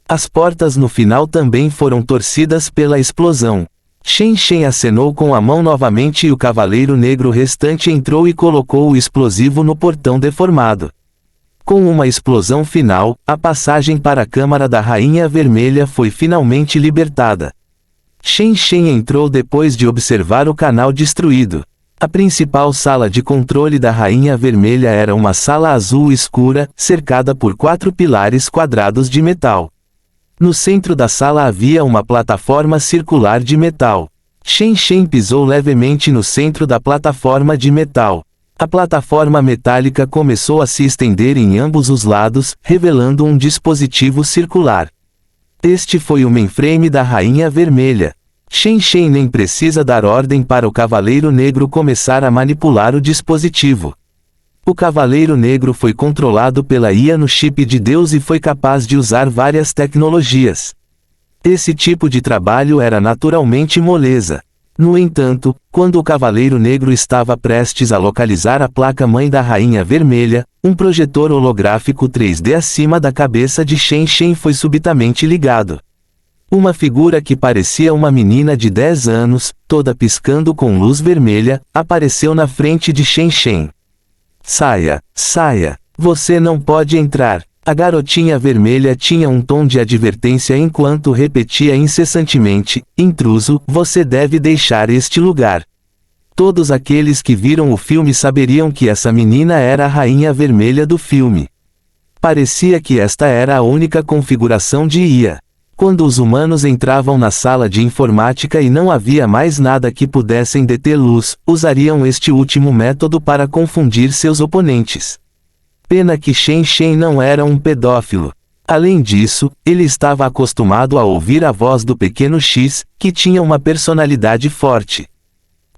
As portas no final também foram torcidas pela explosão. Shen Shen acenou com a mão novamente e o Cavaleiro Negro restante entrou e colocou o explosivo no portão deformado. Com uma explosão final, a passagem para a Câmara da Rainha Vermelha foi finalmente libertada. Shen Shen entrou depois de observar o canal destruído. A principal sala de controle da Rainha Vermelha era uma sala azul escura, cercada por 4 pilares quadrados de metal. No centro da sala havia uma plataforma circular de metal. Shen Shen pisou levemente no centro da plataforma de metal. A plataforma metálica começou a se estender em ambos os lados, revelando um dispositivo circular. Este foi o mainframe da Rainha Vermelha. Shen Shen nem precisa dar ordem para o Cavaleiro Negro começar a manipular o dispositivo. O Cavaleiro Negro foi controlado pela IA no chip de Deus e foi capaz de usar várias tecnologias. Esse tipo de trabalho era naturalmente moleza. No entanto, quando o Cavaleiro Negro estava prestes a localizar a placa-mãe da Rainha Vermelha, um projetor holográfico 3D acima da cabeça de Shen Shen foi subitamente ligado. Uma figura que parecia uma menina de 10 anos, toda piscando com luz vermelha, apareceu na frente de Shen Shen. Saia, saia, você não pode entrar. A garotinha vermelha tinha um tom de advertência enquanto repetia incessantemente: intruso, você deve deixar este lugar. Todos aqueles que viram o filme saberiam que essa menina era a Rainha Vermelha do filme. Parecia que esta era a única configuração de IA. Quando os humanos entravam na sala de informática e não havia mais nada que pudessem deter luz, usariam este último método para confundir seus oponentes. Pena que Shen Shen não era um pedófilo. Além disso, ele estava acostumado a ouvir a voz do pequeno X, que tinha uma personalidade forte.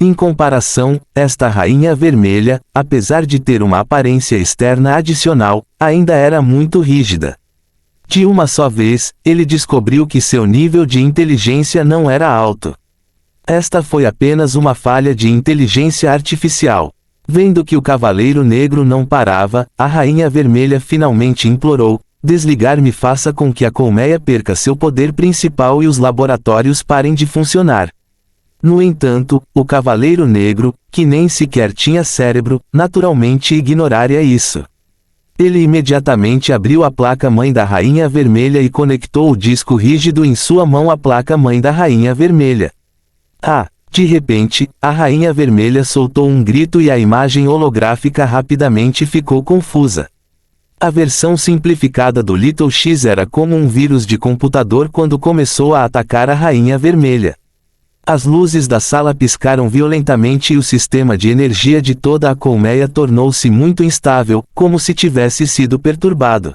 Em comparação, esta Rainha Vermelha, apesar de ter uma aparência externa adicional, ainda era muito rígida. De uma só vez, ele descobriu que seu nível de inteligência não era alto. Esta foi apenas uma falha de inteligência artificial. Vendo que o Cavaleiro Negro não parava, a Rainha Vermelha finalmente implorou: desligar-me, faça com que a colmeia perca seu poder principal e os laboratórios parem de funcionar. No entanto, o Cavaleiro Negro, que nem sequer tinha cérebro, naturalmente ignoraria isso. Ele imediatamente abriu a placa-mãe da Rainha Vermelha e conectou o disco rígido em sua mão à placa-mãe da Rainha Vermelha. De repente, a Rainha Vermelha soltou um grito e a imagem holográfica rapidamente ficou confusa. A versão simplificada do Little X era como um vírus de computador quando começou a atacar a Rainha Vermelha. As luzes da sala piscaram violentamente e o sistema de energia de toda a colmeia tornou-se muito instável, como se tivesse sido perturbado.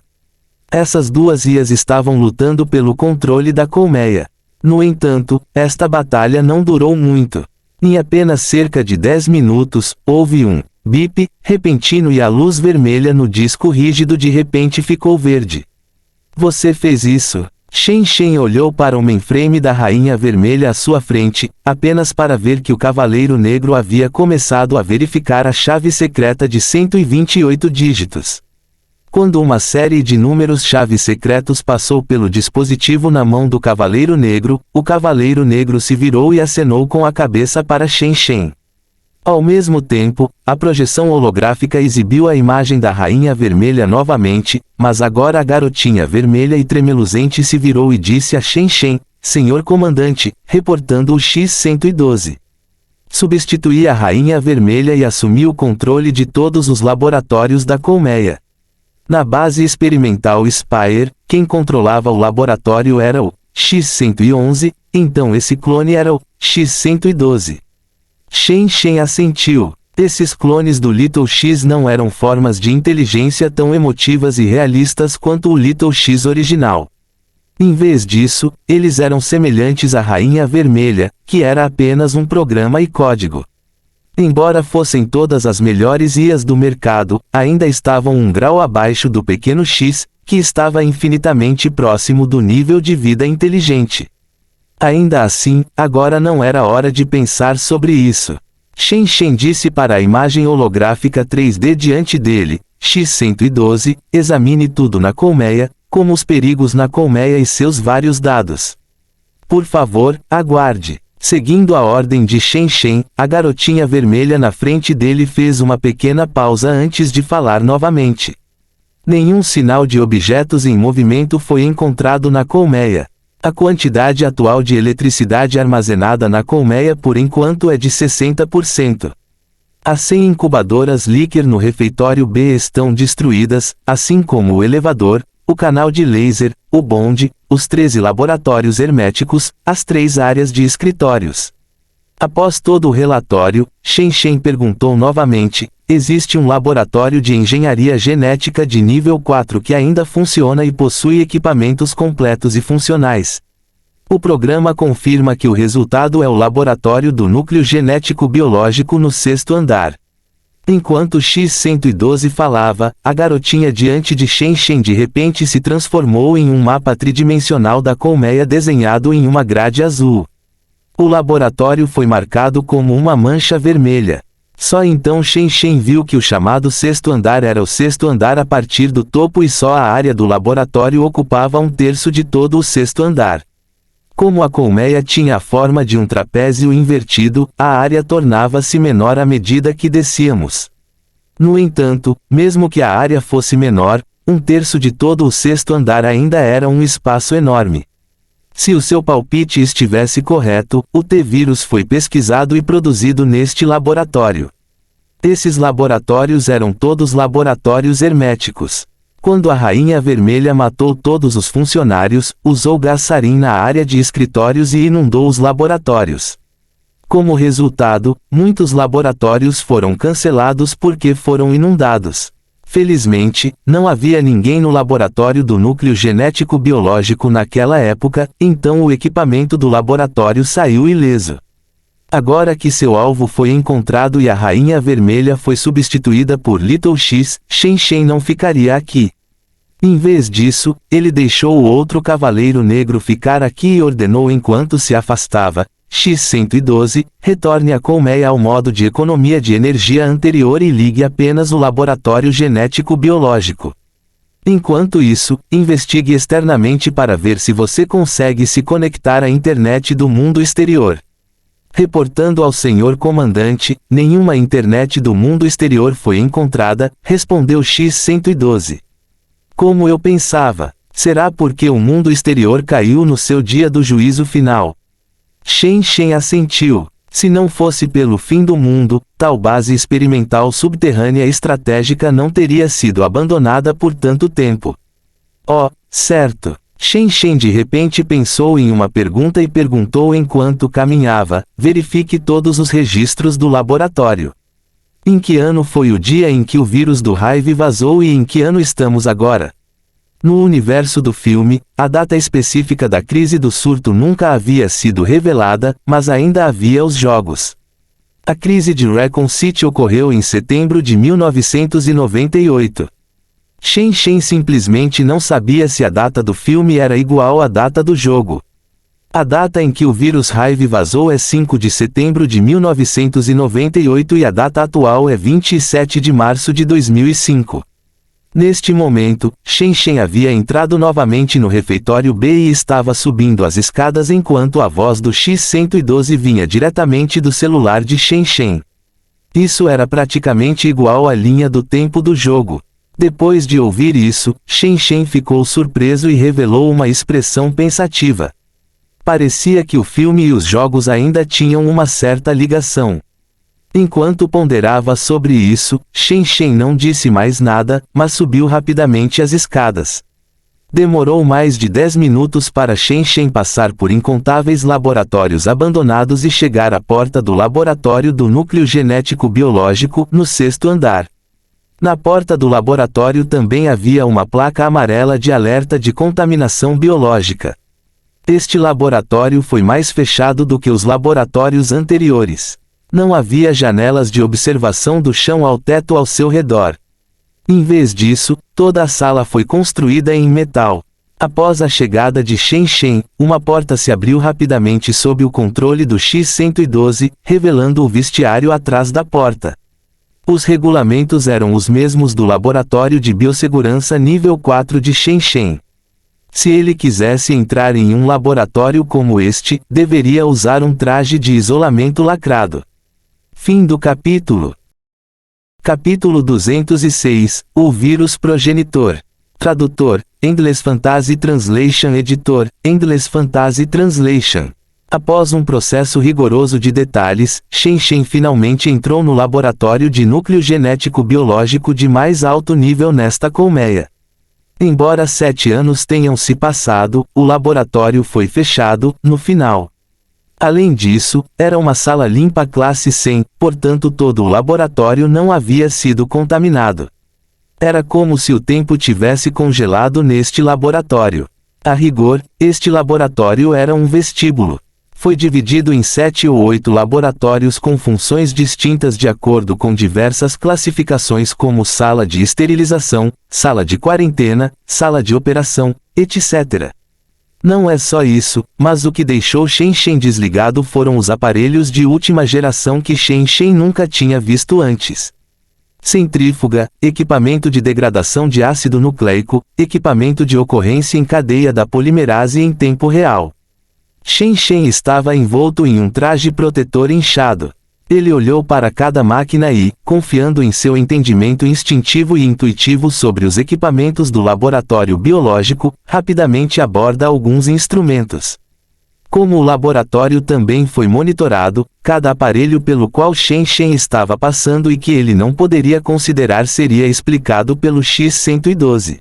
Essas duas IAs estavam lutando pelo controle da colmeia. No entanto, esta batalha não durou muito. Em apenas cerca de 10 minutos, houve um bip repentino e a luz vermelha no disco rígido de repente ficou verde. Você fez isso? Shen Shen olhou para o mainframe da Rainha Vermelha à sua frente, apenas para ver que o Cavaleiro Negro havia começado a verificar a chave secreta de 128 dígitos. Quando uma série de números-chave secretos passou pelo dispositivo na mão do Cavaleiro Negro, o Cavaleiro Negro se virou e acenou com a cabeça para Shen Shen. Ao mesmo tempo, a projeção holográfica exibiu a imagem da Rainha Vermelha novamente, mas agora a garotinha vermelha e tremeluzente se virou e disse a Shen Shen: Senhor Comandante, reportando o X-112. Substituí a Rainha Vermelha e assumi o controle de todos os laboratórios da colmeia. Na base experimental Spire, quem controlava o laboratório era o X-111, então esse clone era o X-112. Shen Shen assentiu. Esses clones do Little X não eram formas de inteligência tão emotivas e realistas quanto o Little X original. Em vez disso, eles eram semelhantes à Rainha Vermelha, que era apenas um programa e código. Embora fossem todas as melhores IAs do mercado, ainda estavam um grau abaixo do pequeno X, que estava infinitamente próximo do nível de vida inteligente. Ainda assim, agora não era hora de pensar sobre isso. Shen Shen disse para a imagem holográfica 3D diante dele: X-112, examine tudo na colmeia, como os perigos na colmeia e seus vários dados. Por favor, aguarde. Seguindo a ordem de Shen Shen, a garotinha vermelha na frente dele fez uma pequena pausa antes de falar novamente. Nenhum sinal de objetos em movimento foi encontrado na colmeia. A quantidade atual de eletricidade armazenada na colmeia por enquanto é de 60%. As 100 incubadoras Licker no refeitório B estão destruídas, assim como o elevador, o canal de laser, o bonde, os 13 laboratórios herméticos, as 3 áreas de escritórios. Após todo o relatório, Shen Shen perguntou novamente: existe um laboratório de engenharia genética de nível 4 que ainda funciona e possui equipamentos completos e funcionais. O programa confirma que o resultado é o laboratório do núcleo genético biológico no 6º andar. Enquanto X-112 falava, a garotinha diante de Shen Shen de repente se transformou em um mapa tridimensional da colmeia desenhado em uma grade azul. O laboratório foi marcado como uma mancha vermelha. Só então Shen Shen viu que o chamado 6º andar era o 6º andar a partir do topo e só a área do laboratório ocupava 1/3 de todo o 6º andar. Como a colmeia tinha a forma de um trapézio invertido, a área tornava-se menor à medida que descíamos. No entanto, mesmo que a área fosse menor, 1/3 de todo o 6º andar ainda era um espaço enorme. Se o seu palpite estivesse correto, o T-vírus foi pesquisado e produzido neste laboratório. Esses laboratórios eram todos laboratórios herméticos. Quando a Rainha Vermelha matou todos os funcionários, usou gás sarin na área de escritórios e inundou os laboratórios. Como resultado, muitos laboratórios foram cancelados porque foram inundados. Felizmente, não havia ninguém no laboratório do núcleo genético biológico naquela época, então o equipamento do laboratório saiu ileso. Agora que seu alvo foi encontrado e a Rainha Vermelha foi substituída por Little X, Shen Shen não ficaria aqui. Em vez disso, ele deixou o outro Cavaleiro Negro ficar aqui e ordenou enquanto se afastava: X-112, retorne a colmeia ao modo de economia de energia anterior e ligue apenas o laboratório genético biológico. Enquanto isso, investigue externamente para ver se você consegue se conectar à internet do mundo exterior. Reportando ao senhor comandante, nenhuma internet do mundo exterior foi encontrada, respondeu X-112. Como eu pensava, será porque o mundo exterior caiu no seu dia do juízo final. Shen Shen assentiu. Se não fosse pelo fim do mundo, tal base experimental subterrânea estratégica não teria sido abandonada por tanto tempo. Oh, certo. Shen Shen de repente pensou em uma pergunta e perguntou enquanto caminhava: verifique todos os registros do laboratório. Em que ano foi o dia em que o vírus do Hive vazou e em que ano estamos agora? No universo do filme, a data específica da crise do surto nunca havia sido revelada, mas ainda havia os jogos. A crise de Raccoon City ocorreu em setembro de 1998. Shen Shen simplesmente não sabia se a data do filme era igual à data do jogo. A data em que o vírus Hive vazou é 5 de setembro de 1998 e a data atual é 27 de março de 2005. Neste momento, Shen Shen havia entrado novamente no refeitório B e estava subindo as escadas enquanto a voz do X-112 vinha diretamente do celular de Shen Shen. Isso era praticamente igual à linha do tempo do jogo. Depois de ouvir isso, Shen Shen ficou surpreso e revelou uma expressão pensativa. Parecia que o filme e os jogos ainda tinham uma certa ligação. Enquanto ponderava sobre isso, Shen Shen não disse mais nada, mas subiu rapidamente as escadas. Demorou mais de 10 minutos para Shen Shen passar por incontáveis laboratórios abandonados e chegar à porta do laboratório do núcleo genético biológico, no 6º andar. Na porta do laboratório também havia uma placa amarela de alerta de contaminação biológica. Este laboratório foi mais fechado do que os laboratórios anteriores. Não havia janelas de observação do chão ao teto ao seu redor. Em vez disso, toda a sala foi construída em metal. Após a chegada de Shen Shen, uma porta se abriu rapidamente sob o controle do X-112, revelando o vestiário atrás da porta. Os regulamentos eram os mesmos do Laboratório de Biossegurança nível 4 de Shen Shen. Se ele quisesse entrar em um laboratório como este, deveria usar um traje de isolamento lacrado. Fim do capítulo. Capítulo 206, O vírus progenitor. Tradutor, Endless Fantasy Translation. Editor, Endless Fantasy Translation. Após um processo rigoroso de detalhes, Shen Shen finalmente entrou no laboratório de núcleo genético biológico de mais alto nível nesta colmeia. Embora 7 anos tenham se passado, o laboratório foi fechado, no final. Além disso, era uma sala limpa classe 100, portanto todo o laboratório não havia sido contaminado. Era como se o tempo tivesse congelado neste laboratório. A rigor, este laboratório era um vestíbulo. Foi dividido em 7 ou 8 laboratórios com funções distintas de acordo com diversas classificações como sala de esterilização, sala de quarentena, sala de operação, etc. Não é só isso, mas o que deixou Shen Shen desligado foram os aparelhos de última geração que Shen Shen nunca tinha visto antes. Centrífuga, equipamento de degradação de ácido nucleico, equipamento de ocorrência em cadeia da polimerase em tempo real. Shen Shen estava envolto em um traje protetor inchado. Ele olhou para cada máquina e, confiando em seu entendimento instintivo e intuitivo sobre os equipamentos do laboratório biológico, rapidamente aborda alguns instrumentos. Como o laboratório também foi monitorado, cada aparelho pelo qual Shen Shen estava passando e que ele não poderia considerar seria explicado pelo X-112.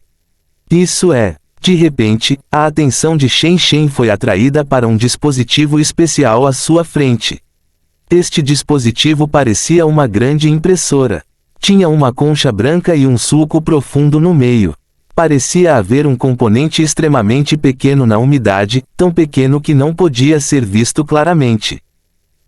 Isso é. De repente, a atenção de Shen Shen foi atraída para um dispositivo especial à sua frente. Este dispositivo parecia uma grande impressora. Tinha uma concha branca e um sulco profundo no meio. Parecia haver um componente extremamente pequeno na umidade, tão pequeno que não podia ser visto claramente.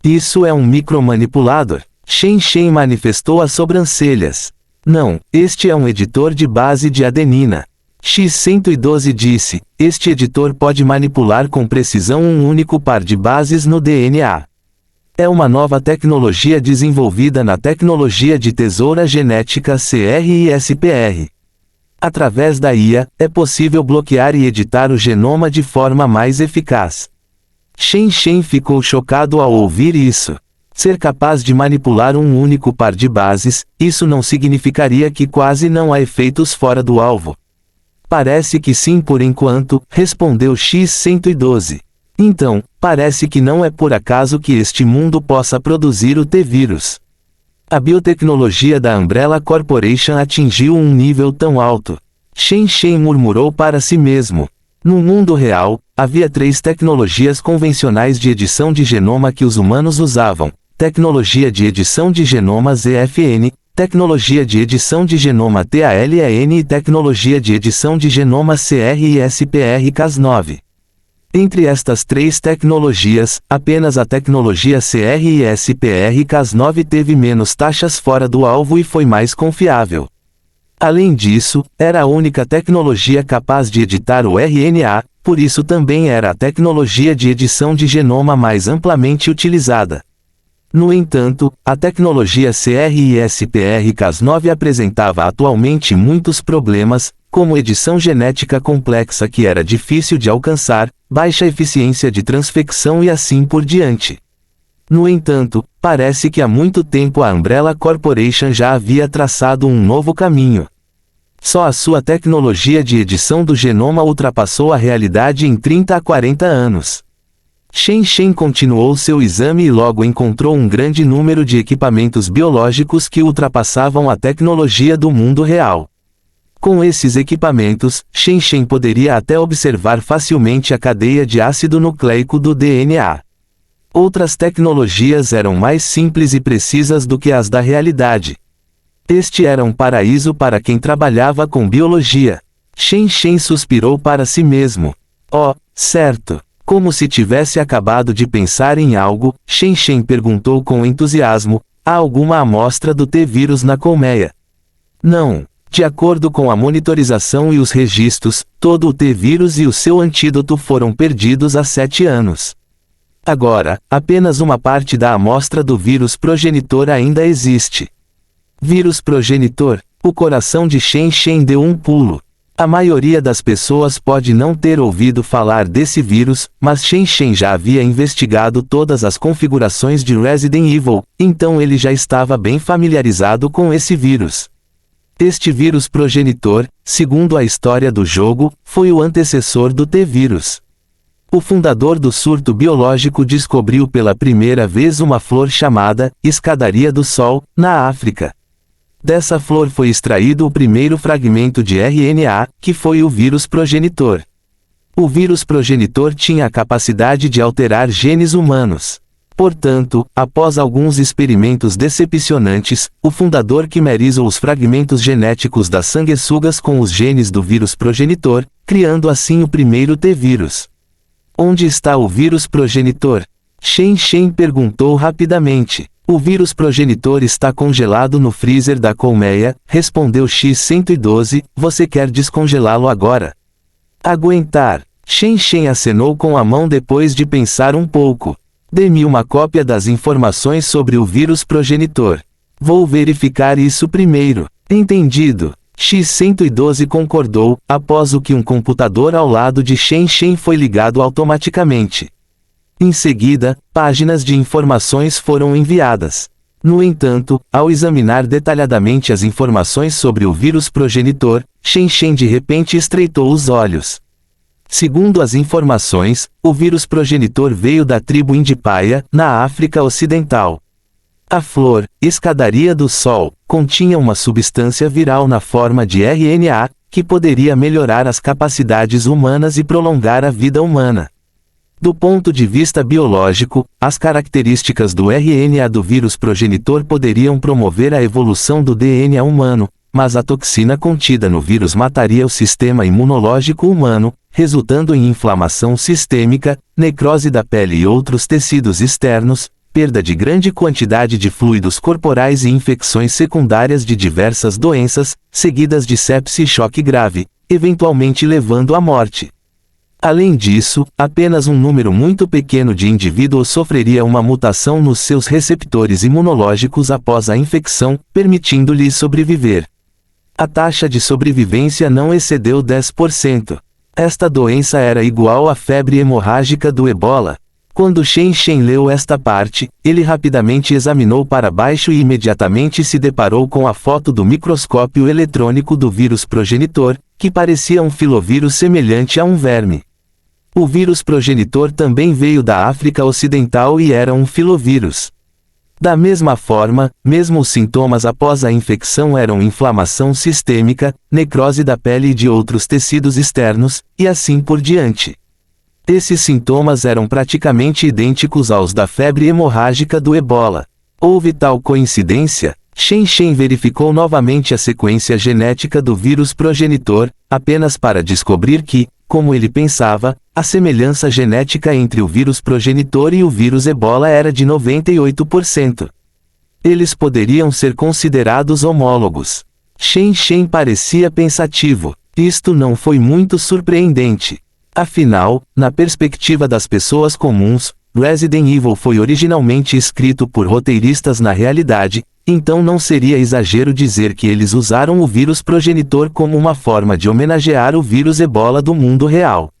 Isso é um micromanipulador. Shen Shen manifestou as sobrancelhas. Não, este é um editor de base de adenina. X-112 disse, este editor pode manipular com precisão um único par de bases no DNA. É uma nova tecnologia desenvolvida na tecnologia de tesoura genética CRISPR. Através da IA, é possível bloquear e editar o genoma de forma mais eficaz. Shen Shen ficou chocado ao ouvir isso. Ser capaz de manipular um único par de bases, isso não significaria que quase não há efeitos fora do alvo. Parece que sim por enquanto, respondeu X-112. Então, parece que não é por acaso que este mundo possa produzir o T-vírus. A biotecnologia da Umbrella Corporation atingiu um nível tão alto. Shen Shen murmurou para si mesmo. No mundo real, havia 3 tecnologias convencionais de edição de genoma que os humanos usavam: tecnologia de edição de genoma ZFN, tecnologia de edição de genoma TALEN e tecnologia de edição de genoma CRISPR-Cas9. Entre estas 3 tecnologias, apenas a tecnologia CRISPR-Cas9 teve menos taxas fora do alvo e foi mais confiável. Além disso, era a única tecnologia capaz de editar o RNA, por isso também era a tecnologia de edição de genoma mais amplamente utilizada. No entanto, a tecnologia CRISPR-Cas9 apresentava atualmente muitos problemas, como edição genética complexa que era difícil de alcançar, baixa eficiência de transfecção e assim por diante. No entanto, parece que há muito tempo a Umbrella Corporation já havia traçado um novo caminho. Só a sua tecnologia de edição do genoma ultrapassou a realidade em 30 a 40 anos. Shen Shen continuou seu exame e logo encontrou um grande número de equipamentos biológicos que ultrapassavam a tecnologia do mundo real. Com esses equipamentos, Shen Shen poderia até observar facilmente a cadeia de ácido nucleico do DNA. Outras tecnologias eram mais simples e precisas do que as da realidade. Este era um paraíso para quem trabalhava com biologia. Shen Shen suspirou para si mesmo. Oh, certo. Como se tivesse acabado de pensar em algo, Shen Shen perguntou com entusiasmo: há alguma amostra do T-vírus na colmeia? Não. De acordo com a monitorização e os registros, todo o T-vírus e o seu antídoto foram perdidos há 7 anos. Agora, apenas uma parte da amostra do vírus progenitor ainda existe. Vírus progenitor? O coração de Shen Shen deu um pulo. A maioria das pessoas pode não ter ouvido falar desse vírus, mas Shen Shen já havia investigado todas as configurações de Resident Evil, então ele já estava bem familiarizado com esse vírus. Este vírus progenitor, segundo a história do jogo, foi o antecessor do T-vírus. O fundador do surto biológico descobriu pela primeira vez uma flor chamada Escadaria do Sol, na África. Dessa flor foi extraído o primeiro fragmento de RNA, que foi o vírus progenitor. O vírus progenitor tinha a capacidade de alterar genes humanos. Portanto, após alguns experimentos decepcionantes, o fundador quimerizou os fragmentos genéticos das sanguessugas com os genes do vírus progenitor, criando assim o primeiro T-vírus. Onde está o vírus progenitor? Shen Shen perguntou rapidamente. O vírus progenitor está congelado no freezer da colmeia, respondeu X-112, você quer descongelá-lo agora? Aguentar. Shen Shen acenou com a mão depois de pensar um pouco. Dê-me uma cópia das informações sobre o vírus progenitor. Vou verificar isso primeiro. Entendido. X-112 concordou, após o que um computador ao lado de Shen Shen foi ligado automaticamente. Em seguida, páginas de informações foram enviadas. No entanto, ao examinar detalhadamente as informações sobre o vírus progenitor, Shen Shen de repente estreitou os olhos. Segundo as informações, o vírus progenitor veio da tribo Indipaya, na África Ocidental. A flor, Escadaria do Sol, continha uma substância viral na forma de RNA, que poderia melhorar as capacidades humanas e prolongar a vida humana. Do ponto de vista biológico, as características do RNA do vírus progenitor poderiam promover a evolução do DNA humano, mas a toxina contida no vírus mataria o sistema imunológico humano, resultando em inflamação sistêmica, necrose da pele e outros tecidos externos, perda de grande quantidade de fluidos corporais e infecções secundárias de diversas doenças, seguidas de sepse e choque grave, eventualmente levando à morte. Além disso, apenas um número muito pequeno de indivíduos sofreria uma mutação nos seus receptores imunológicos após a infecção, permitindo-lhes sobreviver. A taxa de sobrevivência não excedeu 10%. Esta doença era igual à febre hemorrágica do Ebola. Quando Shen Shen leu esta parte, ele rapidamente examinou para baixo e imediatamente se deparou com a foto do microscópio eletrônico do vírus progenitor, que parecia um filovírus semelhante a um verme. O vírus progenitor também veio da África Ocidental e era um filovírus. Da mesma forma, mesmo os sintomas após a infecção eram inflamação sistêmica, necrose da pele e de outros tecidos externos, e assim por diante. Esses sintomas eram praticamente idênticos aos da febre hemorrágica do Ebola. Houve tal coincidência? Shen Shen verificou novamente a sequência genética do vírus progenitor, apenas para descobrir que, como ele pensava, a semelhança genética entre o vírus progenitor e o vírus Ebola era de 98%. Eles poderiam ser considerados homólogos. Shen Shen parecia pensativo. Isto não foi muito surpreendente. Afinal, na perspectiva das pessoas comuns, Resident Evil foi originalmente escrito por roteiristas na realidade, então não seria exagero dizer que eles usaram o vírus progenitor como uma forma de homenagear o vírus Ebola do mundo real.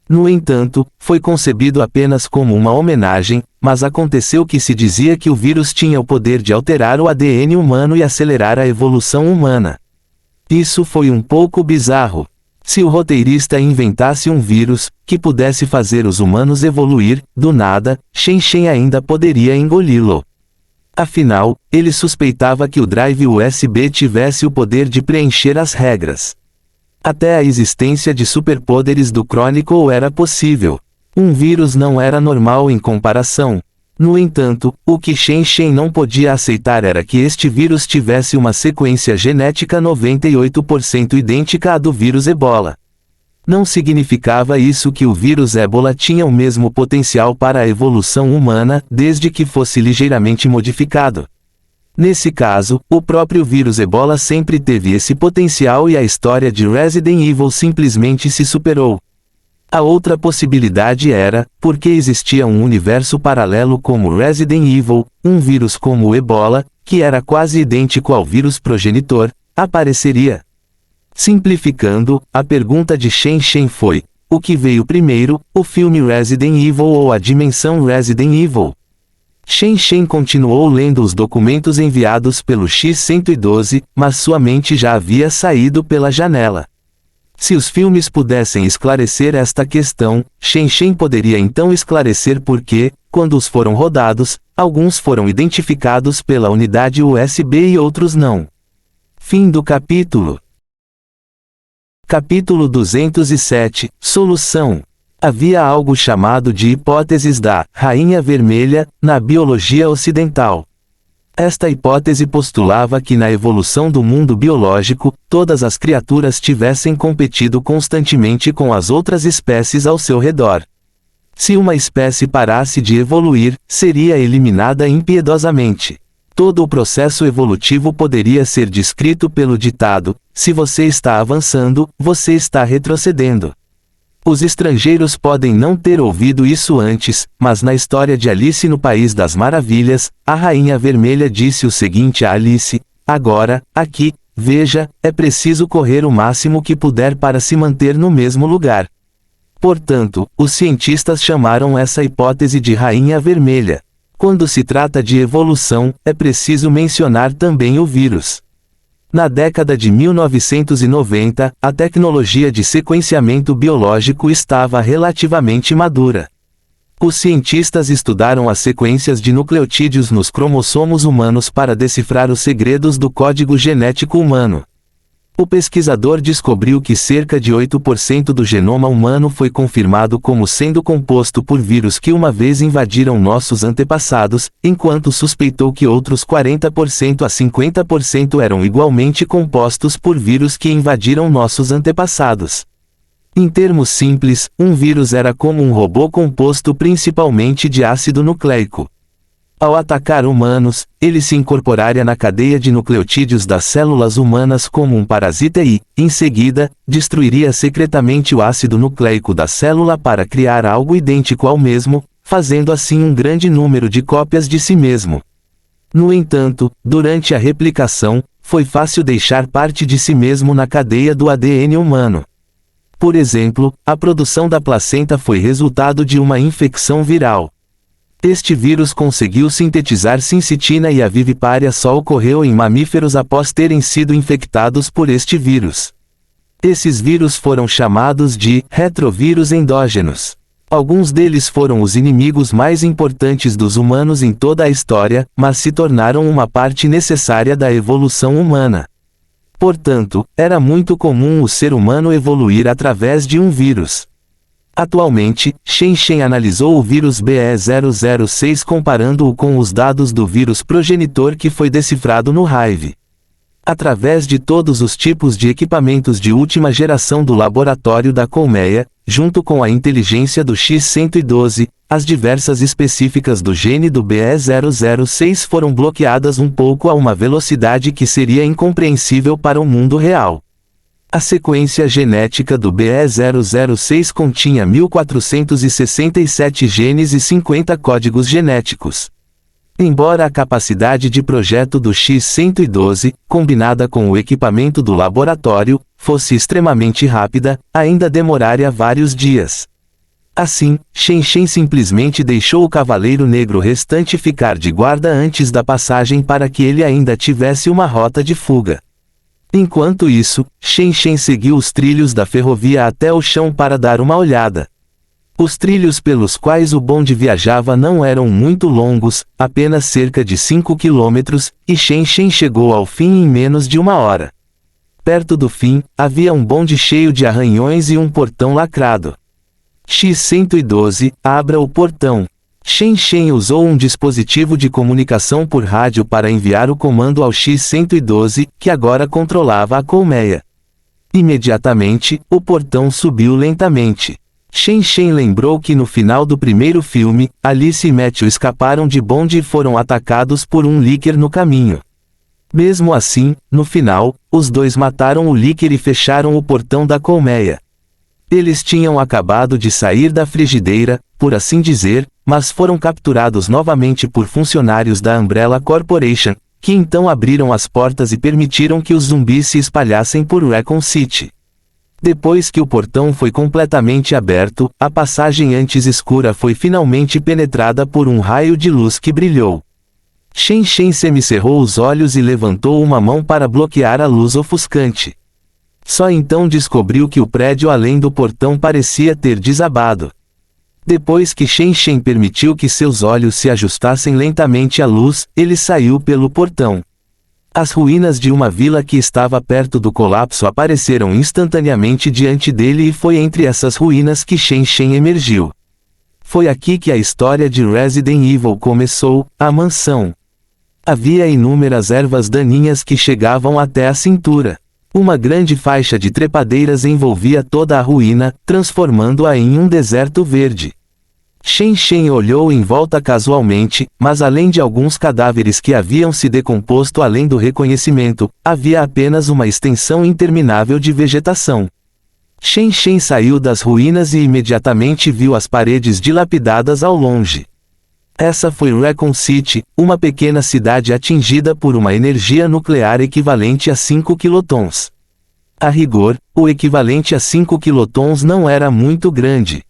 No entanto, foi concebido apenas como uma homenagem, mas aconteceu que se dizia que o vírus tinha o poder de alterar o ADN humano e acelerar a evolução humana. Isso foi um pouco bizarro. Se o roteirista inventasse um vírus, que pudesse fazer os humanos evoluir, do nada, Shen Shen ainda poderia engoli-lo. Afinal, ele suspeitava que o drive USB tivesse o poder de preencher as regras. Até a existência de superpoderes do Chronicle era possível. Um vírus não era normal em comparação. No entanto, o que Shen Shen não podia aceitar era que este vírus tivesse uma sequência genética 98% idêntica à do vírus Ebola. Não significava isso que o vírus Ebola tinha o mesmo potencial para a evolução humana, desde que fosse ligeiramente modificado. Nesse caso, o próprio vírus Ebola sempre teve esse potencial e a história de Resident Evil simplesmente se superou. A outra possibilidade era, porque existia um universo paralelo como Resident Evil, um vírus como o Ebola, que era quase idêntico ao vírus progenitor, apareceria. Simplificando, a pergunta de Shen Shen foi: o que veio primeiro, o filme Resident Evil ou a dimensão Resident Evil? Shen Shen continuou lendo os documentos enviados pelo X-112, mas sua mente já havia saído pela janela. Se os filmes pudessem esclarecer esta questão, Shen Shen poderia então esclarecer por que, quando os foram rodados, alguns foram identificados pela unidade USB e outros não. Fim do capítulo. Capítulo 207 – Solução. Havia algo chamado de hipóteses da Rainha Vermelha, na biologia ocidental. Esta hipótese postulava que na evolução do mundo biológico, todas as criaturas tivessem competido constantemente com as outras espécies ao seu redor. Se uma espécie parasse de evoluir, seria eliminada impiedosamente. Todo o processo evolutivo poderia ser descrito pelo ditado: se você está avançando, você está retrocedendo. Os estrangeiros podem não ter ouvido isso antes, mas na história de Alice no País das Maravilhas, a Rainha Vermelha disse o seguinte a Alice: agora, aqui, veja, é preciso correr o máximo que puder para se manter no mesmo lugar. Portanto, os cientistas chamaram essa hipótese de Rainha Vermelha. Quando se trata de evolução, é preciso mencionar também o vírus. Na década de 1990, a tecnologia de sequenciamento biológico estava relativamente madura. Os cientistas estudaram as sequências de nucleotídeos nos cromossomos humanos para decifrar os segredos do código genético humano. O pesquisador descobriu que cerca de 8% do genoma humano foi confirmado como sendo composto por vírus que uma vez invadiram nossos antepassados, enquanto suspeitou que outros 40% a 50% eram igualmente compostos por vírus que invadiram nossos antepassados. Em termos simples, um vírus era como um robô composto principalmente de ácido nucleico. Ao atacar humanos, ele se incorporaria na cadeia de nucleotídeos das células humanas como um parasita e, em seguida, destruiria secretamente o ácido nucleico da célula para criar algo idêntico ao mesmo, fazendo assim um grande número de cópias de si mesmo. No entanto, durante a replicação, foi fácil deixar parte de si mesmo na cadeia do ADN humano. Por exemplo, a produção da placenta foi resultado de uma infecção viral. Este vírus conseguiu sintetizar sincitina e a viviparia só ocorreu em mamíferos após terem sido infectados por este vírus. Esses vírus foram chamados de retrovírus endógenos. Alguns deles foram os inimigos mais importantes dos humanos em toda a história, mas se tornaram uma parte necessária da evolução humana. Portanto, era muito comum o ser humano evoluir através de um vírus. Atualmente, Shen Shen analisou o vírus BE006 comparando-o com os dados do vírus progenitor que foi decifrado no Hive. Através de todos os tipos de equipamentos de última geração do laboratório da colmeia, junto com a inteligência do X-112, as diversas específicas do gene do BE006 foram bloqueadas um pouco a uma velocidade que seria incompreensível para o mundo real. A sequência genética do BE006 continha 1467 genes e 50 códigos genéticos. Embora a capacidade de projeto do X-112, combinada com o equipamento do laboratório, fosse extremamente rápida, ainda demoraria vários dias. Assim, Shen Shen simplesmente deixou o Cavaleiro Negro restante ficar de guarda antes da passagem para que ele ainda tivesse uma rota de fuga. Enquanto isso, Shen Shen seguiu os trilhos da ferrovia até o chão para dar uma olhada. Os trilhos pelos quais o bonde viajava não eram muito longos, apenas cerca de 5 quilômetros, e Shen Shen chegou ao fim em menos de uma hora. Perto do fim, havia um bonde cheio de arranhões e um portão lacrado. X-112, abra o portão. Shen Shen usou um dispositivo de comunicação por rádio para enviar o comando ao X-112, que agora controlava a colmeia. Imediatamente, o portão subiu lentamente. Shen Shen lembrou que no final do primeiro filme, Alice e Matthew escaparam de bonde e foram atacados por um líquer no caminho. Mesmo assim, no final, os dois mataram o líquer e fecharam o portão da colmeia. Eles tinham acabado de sair da frigideira, por assim dizer, mas foram capturados novamente por funcionários da Umbrella Corporation, que então abriram as portas e permitiram que os zumbis se espalhassem por Raccoon City. Depois que o portão foi completamente aberto, a passagem antes escura foi finalmente penetrada por um raio de luz que brilhou. Shen Shen semicerrou os olhos e levantou uma mão para bloquear a luz ofuscante. Só então descobriu que o prédio além do portão parecia ter desabado. Depois que Shen Shen permitiu que seus olhos se ajustassem lentamente à luz, ele saiu pelo portão. As ruínas de uma vila que estava perto do colapso apareceram instantaneamente diante dele e foi entre essas ruínas que Shen Shen emergiu. Foi aqui que a história de Resident Evil começou, a mansão. Havia inúmeras ervas daninhas que chegavam até a cintura. Uma grande faixa de trepadeiras envolvia toda a ruína, transformando-a em um deserto verde. Shen Shen olhou em volta casualmente, mas além de alguns cadáveres que haviam se decomposto além do reconhecimento, havia apenas uma extensão interminável de vegetação. Shen Shen saiu das ruínas e imediatamente viu as paredes dilapidadas ao longe. Essa foi Raccoon City, uma pequena cidade atingida por uma energia nuclear equivalente a 5 quilotons. A rigor, o equivalente a 5 quilotons não era muito grande.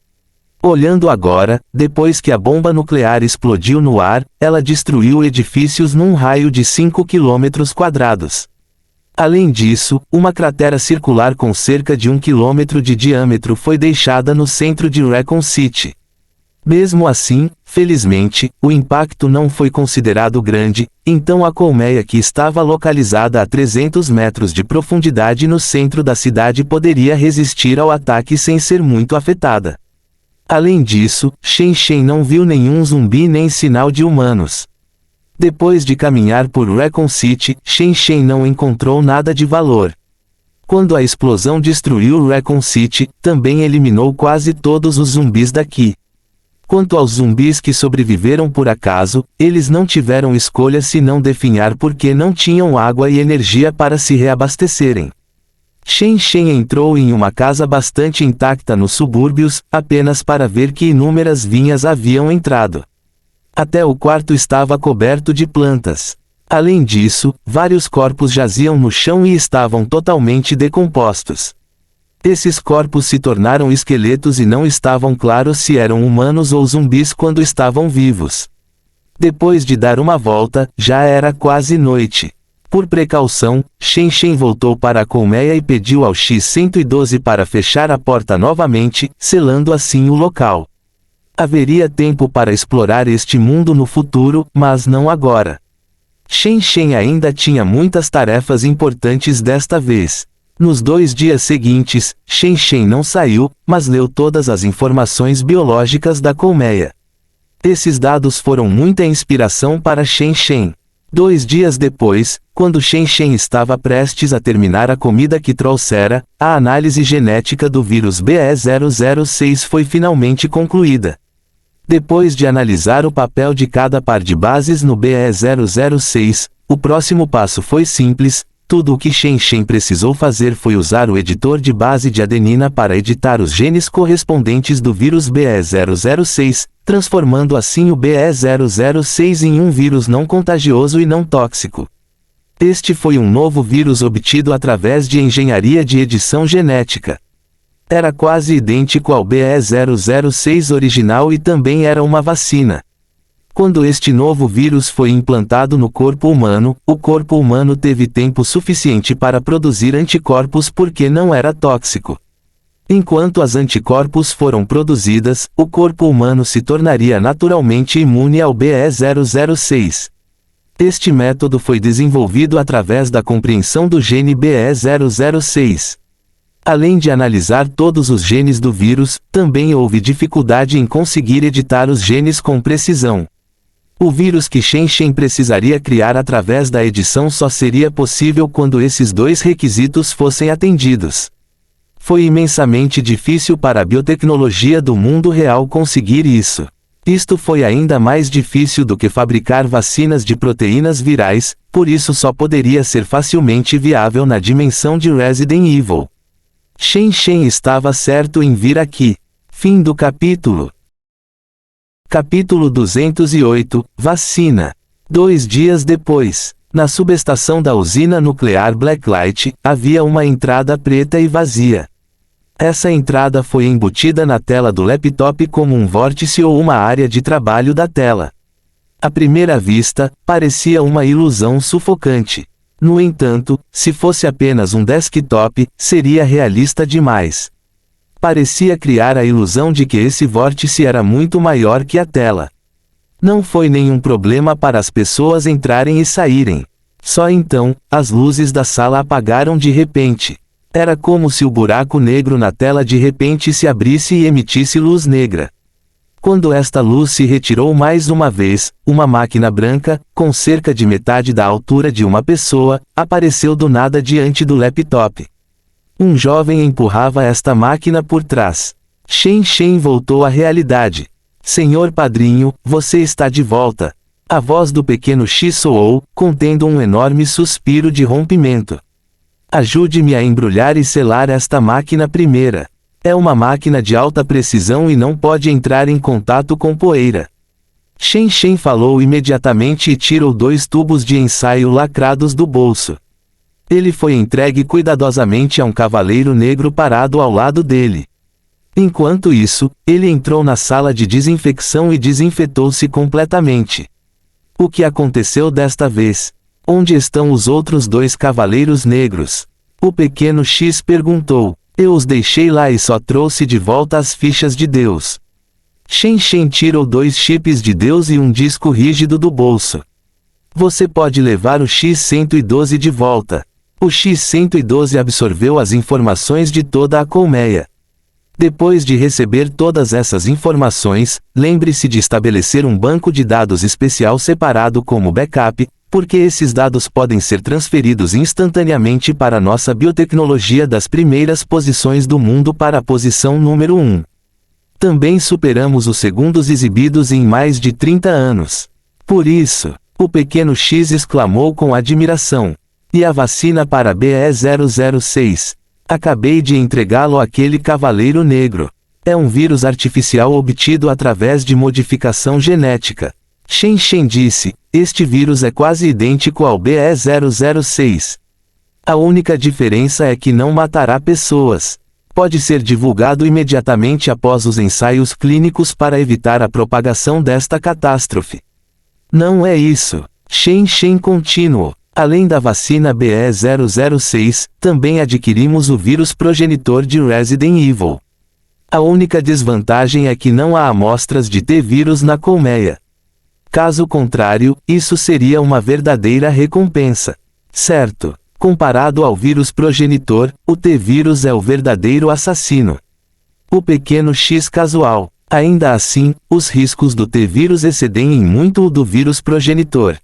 Olhando agora, depois que a bomba nuclear explodiu no ar, ela destruiu edifícios num raio de 5 quilômetros quadrados. Além disso, uma cratera circular com cerca de 1 quilômetro de diâmetro foi deixada no centro de Raccoon City. Mesmo assim, felizmente, o impacto não foi considerado grande, então a colmeia que estava localizada a 300 metros de profundidade no centro da cidade poderia resistir ao ataque sem ser muito afetada. Além disso, Shen Shen não viu nenhum zumbi nem sinal de humanos. Depois de caminhar por Raccoon City, Shen Shen não encontrou nada de valor. Quando a explosão destruiu Raccoon City, também eliminou quase todos os zumbis daqui. Quanto aos zumbis que sobreviveram por acaso, eles não tiveram escolha senão definhar porque não tinham água e energia para se reabastecerem. Shen Shen entrou em uma casa bastante intacta nos subúrbios, apenas para ver que inúmeras vinhas haviam entrado. Até o quarto estava coberto de plantas. Além disso, vários corpos jaziam no chão e estavam totalmente decompostos. Esses corpos se tornaram esqueletos e não estavam claros se eram humanos ou zumbis quando estavam vivos. Depois de dar uma volta, já era quase noite. Por precaução, Shen Shen voltou para a colmeia e pediu ao X-112 para fechar a porta novamente, selando assim o local. Haveria tempo para explorar este mundo no futuro, mas não agora. Shen Shen ainda tinha muitas tarefas importantes desta vez. Nos 2 dias seguintes, Shen Shen não saiu, mas leu todas as informações biológicas da colmeia. Esses dados foram muita inspiração para Shen Shen. 2 dias depois, quando Shen Shen estava prestes a terminar a comida que trouxera, a análise genética do vírus BE006 foi finalmente concluída. Depois de analisar o papel de cada par de bases no BE006, o próximo passo foi simples. Tudo o que Shen Shen precisou fazer foi usar o editor de base de adenina para editar os genes correspondentes do vírus BE006, transformando assim o BE006 em um vírus não contagioso e não tóxico. Este foi um novo vírus obtido através de engenharia de edição genética. Era quase idêntico ao BE006 original e também era uma vacina. Quando este novo vírus foi implantado no corpo humano, o corpo humano teve tempo suficiente para produzir anticorpos porque não era tóxico. Enquanto as anticorpos foram produzidas, o corpo humano se tornaria naturalmente imune ao BE006. Este método foi desenvolvido através da compreensão do gene BE006. Além de analisar todos os genes do vírus, também houve dificuldade em conseguir editar os genes com precisão. O vírus que Shen Shen precisaria criar através da edição só seria possível quando esses 2 requisitos fossem atendidos. Foi imensamente difícil para a biotecnologia do mundo real conseguir isso. Isto foi ainda mais difícil do que fabricar vacinas de proteínas virais, por isso só poderia ser facilmente viável na dimensão de Resident Evil. Shen Shen estava certo em vir aqui. Fim do capítulo. Capítulo 208, Vacina. 2 dias depois. Na subestação da usina nuclear Blacklight, havia uma entrada preta e vazia. Essa entrada foi embutida na tela do laptop como um vórtice ou uma área de trabalho da tela. À primeira vista, parecia uma ilusão sufocante. No entanto, se fosse apenas um desktop, seria realista demais. Parecia criar a ilusão de que esse vórtice era muito maior que a tela. Não foi nenhum problema para as pessoas entrarem e saírem. Só então, as luzes da sala apagaram de repente. Era como se o buraco negro na tela de repente se abrisse e emitisse luz negra. Quando esta luz se retirou mais uma vez, uma máquina branca, com cerca de metade da altura de uma pessoa, apareceu do nada diante do laptop. Um jovem empurrava esta máquina por trás. Shen Shen voltou à realidade. Senhor padrinho, você está de volta. A voz do pequeno X soou, contendo um enorme suspiro de rompimento. Ajude-me a embrulhar e selar esta máquina primeira. É uma máquina de alta precisão e não pode entrar em contato com poeira. Shen Shen falou imediatamente e tirou 2 tubos de ensaio lacrados do bolso. Ele foi entregue cuidadosamente a um cavaleiro negro parado ao lado dele. Enquanto isso, ele entrou na sala de desinfecção e desinfetou-se completamente. O que aconteceu desta vez? Onde estão os outros 2 cavaleiros negros? O pequeno X perguntou. Eu os deixei lá e só trouxe de volta as fichas de Deus. Shen Shen tirou 2 chips de Deus e um disco rígido do bolso. Você pode levar o X-112 de volta. O X-112 absorveu as informações de toda a colmeia. Depois de receber todas essas informações, lembre-se de estabelecer um banco de dados especial separado como backup, porque esses dados podem ser transferidos instantaneamente para nossa biotecnologia das primeiras posições do mundo para a posição número 1. Também superamos os segundos exibidos em mais de 30 anos. Por isso, o pequeno X exclamou com admiração. E a vacina para BE006? Acabei de entregá-lo àquele cavaleiro negro. É um vírus artificial obtido através de modificação genética. Shen Shen disse, este vírus é quase idêntico ao BE006. A única diferença é que não matará pessoas. Pode ser divulgado imediatamente após os ensaios clínicos para evitar a propagação desta catástrofe. Não é isso. Shen Shen continuou. Além da vacina BE006, também adquirimos o vírus progenitor de Resident Evil. A única desvantagem é que não há amostras de T-vírus na colmeia. Caso contrário, isso seria uma verdadeira recompensa. Certo. Comparado ao vírus progenitor, o T-vírus é o verdadeiro assassino. O pequeno X casual. Ainda assim, os riscos do T-vírus excedem em muito o do vírus progenitor.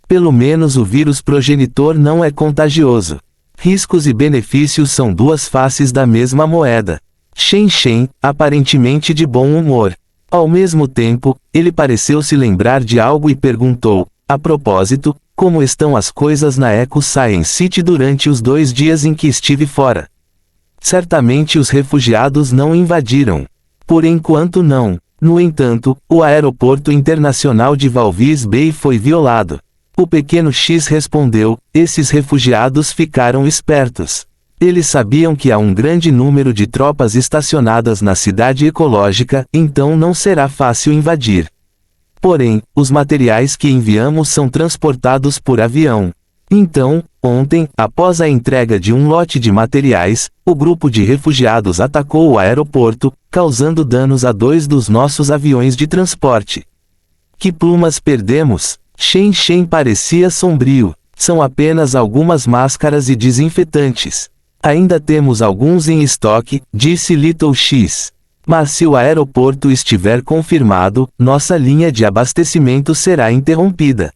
Pelo menos o vírus progenitor não é contagioso. Riscos e benefícios são 2 faces da mesma moeda. Shen Shen, aparentemente de bom humor. Ao mesmo tempo, ele pareceu se lembrar de algo e perguntou, a propósito, como estão as coisas na Echo Science City durante os 2 dias em que estive fora? Certamente os refugiados não invadiram. Por enquanto não. No entanto, o aeroporto internacional de Valvis Bay foi violado. O pequeno X respondeu, esses refugiados ficaram espertos. Eles sabiam que há um grande número de tropas estacionadas na cidade ecológica, então não será fácil invadir. Porém, os materiais que enviamos são transportados por avião. Então, ontem, após a entrega de um lote de materiais, o grupo de refugiados atacou o aeroporto, causando danos a 2 dos nossos aviões de transporte. Que plumas perdemos? Shen Shen parecia sombrio. São apenas algumas máscaras e desinfetantes. Ainda temos alguns em estoque, disse Little X. Mas se o aeroporto estiver confirmado, nossa linha de abastecimento será interrompida.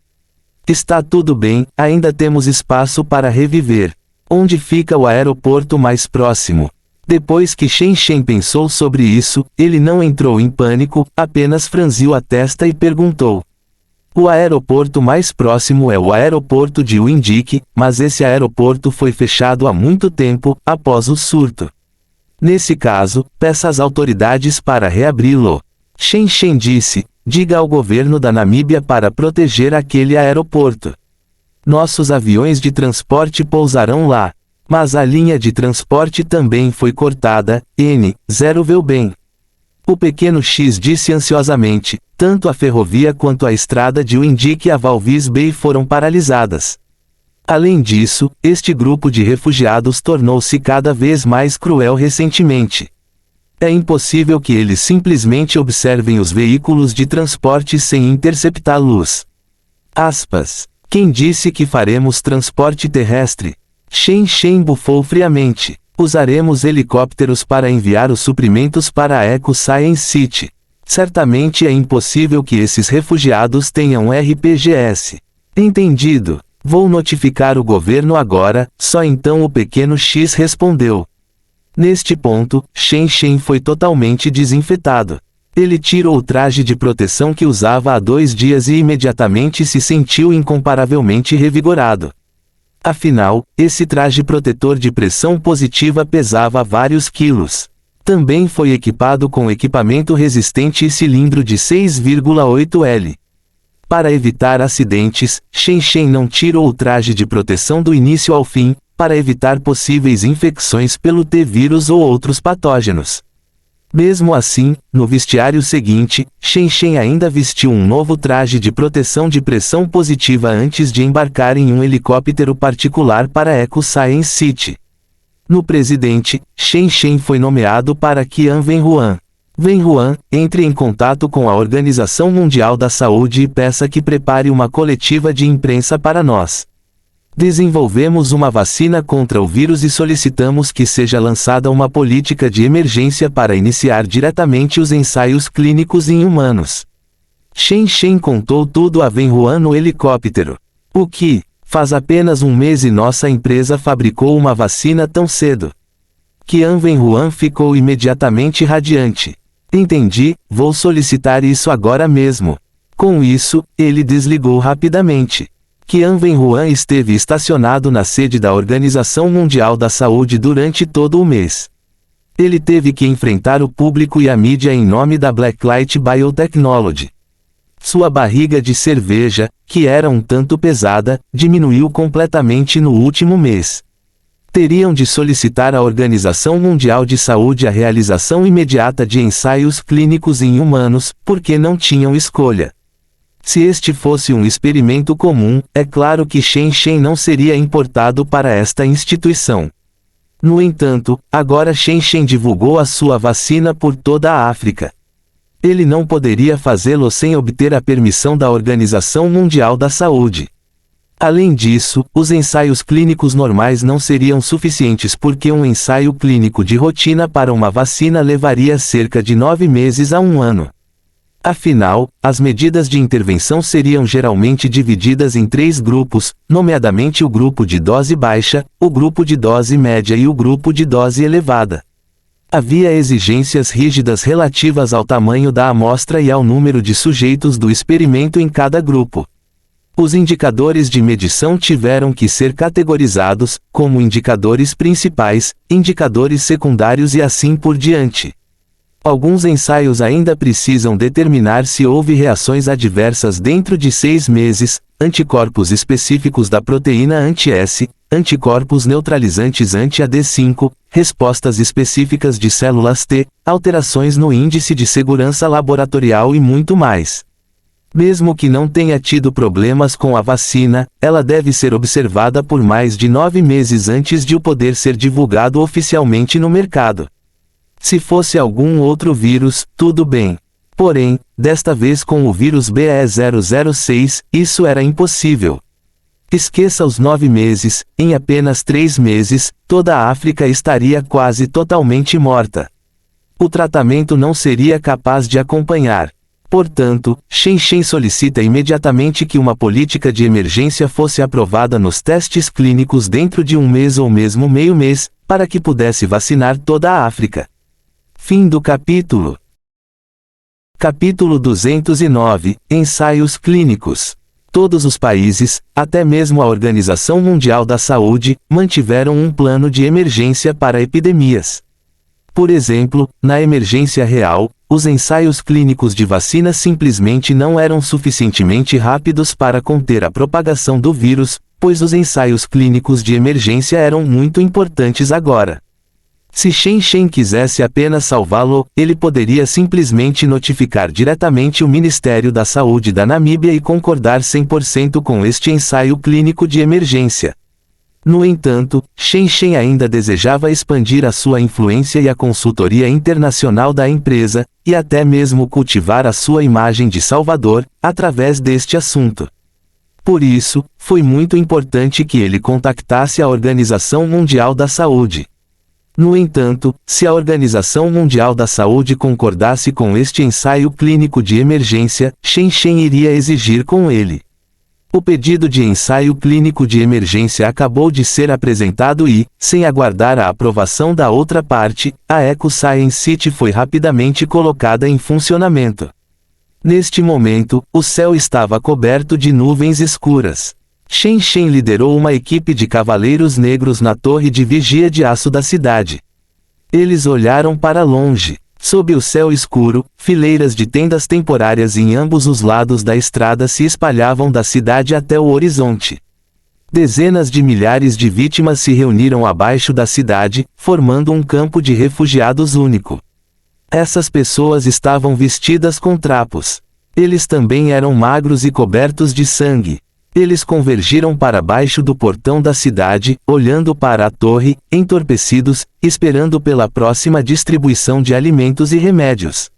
Está tudo bem, ainda temos espaço para reviver. Onde fica o aeroporto mais próximo? Depois que Shen Shen pensou sobre isso, ele não entrou em pânico, apenas franziu a testa e perguntou. O aeroporto mais próximo é o aeroporto de Windic, mas esse aeroporto foi fechado há muito tempo, após o surto. Nesse caso, peça às autoridades para reabri-lo. Shen Shen disse, diga ao governo da Namíbia para proteger aquele aeroporto. Nossos aviões de transporte pousarão lá. Mas a linha de transporte também foi cortada, N0 viu bem. O pequeno X disse ansiosamente, tanto a ferrovia quanto a estrada de Windhoek a Walvis Bay foram paralisadas. Além disso, este grupo de refugiados tornou-se cada vez mais cruel recentemente. É impossível que eles simplesmente observem os veículos de transporte sem interceptá-los. Aspas. Quem disse que faremos transporte terrestre? Shen bufou friamente. Usaremos helicópteros para enviar os suprimentos para a Eco Science City. Certamente é impossível que esses refugiados tenham RPGS. Entendido. Vou notificar o governo agora, só então o pequeno X respondeu. Neste ponto, Shen foi totalmente desinfetado. Ele tirou o traje de proteção que usava há 2 dias e imediatamente se sentiu incomparavelmente revigorado. Afinal, esse traje protetor de pressão positiva pesava vários quilos. Também foi equipado com equipamento resistente e cilindro de 6,8 L. Para evitar acidentes, Shen não tirou o traje de proteção do início ao fim, para evitar possíveis infecções pelo T-vírus ou outros patógenos. Mesmo assim, no vestiário seguinte, Shen ainda vestiu um novo traje de proteção de pressão positiva antes de embarcar em um helicóptero particular para Eco Science City. No presidente, Shen foi nomeado para Qian Wenhuan. Wenhuan, entre em contato com a Organização Mundial da Saúde e peça que prepare uma coletiva de imprensa para nós. Desenvolvemos uma vacina contra o vírus e solicitamos que seja lançada uma política de emergência para iniciar diretamente os ensaios clínicos em humanos. Shen contou tudo a Wenhuan no helicóptero. O que? Faz apenas 1 mês e nossa empresa fabricou uma vacina tão cedo. Qian Wenhuan ficou imediatamente radiante. Entendi, vou solicitar isso agora mesmo. Com isso, ele desligou rapidamente. Qian Wenhuan esteve estacionado na sede da Organização Mundial da Saúde durante todo o mês. Ele teve que enfrentar o público e a mídia em nome da Blacklight Biotechnology. Sua barriga de cerveja, que era um tanto pesada, diminuiu completamente no último mês. Teriam de solicitar à Organização Mundial de Saúde a realização imediata de ensaios clínicos em humanos, porque não tinham escolha. Se este fosse um experimento comum, é claro que Shen não seria importado para esta instituição. No entanto, agora Shen divulgou a sua vacina por toda a África. Ele não poderia fazê-lo sem obter a permissão da Organização Mundial da Saúde. Além disso, os ensaios clínicos normais não seriam suficientes porque um ensaio clínico de rotina para uma vacina levaria cerca de 9 meses a 1 ano. Afinal, as medidas de intervenção seriam geralmente divididas em 3 grupos, nomeadamente o grupo de dose baixa, o grupo de dose média e o grupo de dose elevada. Havia exigências rígidas relativas ao tamanho da amostra e ao número de sujeitos do experimento em cada grupo. Os indicadores de medição tiveram que ser categorizados, como indicadores principais, indicadores secundários e assim por diante. Alguns ensaios ainda precisam determinar se houve reações adversas dentro de 6 meses, anticorpos específicos da proteína anti-S, anticorpos neutralizantes anti-AD5, respostas específicas de células T, alterações no índice de segurança laboratorial e muito mais. Mesmo que não tenha tido problemas com a vacina, ela deve ser observada por mais de 9 meses antes de o poder ser divulgado oficialmente no mercado. Se fosse algum outro vírus, tudo bem. Porém, desta vez com o vírus BE006, isso era impossível. Esqueça os 9 meses, em apenas 3 meses, toda a África estaria quase totalmente morta. O tratamento não seria capaz de acompanhar. Portanto, Shen solicita imediatamente que uma política de emergência fosse aprovada nos testes clínicos dentro de 1 mês ou mesmo meio mês, para que pudesse vacinar toda a África. Fim do capítulo. Capítulo 209 – Ensaios clínicos. Todos os países, até mesmo a Organização Mundial da Saúde, mantiveram um plano de emergência para epidemias. Por exemplo, na emergência real, os ensaios clínicos de vacina simplesmente não eram suficientemente rápidos para conter a propagação do vírus, pois os ensaios clínicos de emergência eram muito importantes agora. Se Shen Shen quisesse apenas salvá-lo, ele poderia simplesmente notificar diretamente o Ministério da Saúde da Namíbia e concordar 100% com este ensaio clínico de emergência. No entanto, Shen Shen ainda desejava expandir a sua influência e a consultoria internacional da empresa, e até mesmo cultivar a sua imagem de salvador, através deste assunto. Por isso, foi muito importante que ele contactasse a Organização Mundial da Saúde. No entanto, se a Organização Mundial da Saúde concordasse com este ensaio clínico de emergência, Shen Shen iria exigir com ele. O pedido de ensaio clínico de emergência acabou de ser apresentado e, sem aguardar a aprovação da outra parte, a Eco Science City foi rapidamente colocada em funcionamento. Neste momento, o céu estava coberto de nuvens escuras. Shen Shen liderou uma equipe de cavaleiros negros na torre de vigia de aço da cidade. Eles olharam para longe. Sob o céu escuro, fileiras de tendas temporárias em ambos os lados da estrada se espalhavam da cidade até o horizonte. Dezenas de milhares de vítimas se reuniram abaixo da cidade, formando um campo de refugiados único. Essas pessoas estavam vestidas com trapos. Eles também eram magros e cobertos de sangue. Eles convergiram para baixo do portão da cidade, olhando para a torre, entorpecidos, esperando pela próxima distribuição de alimentos e remédios.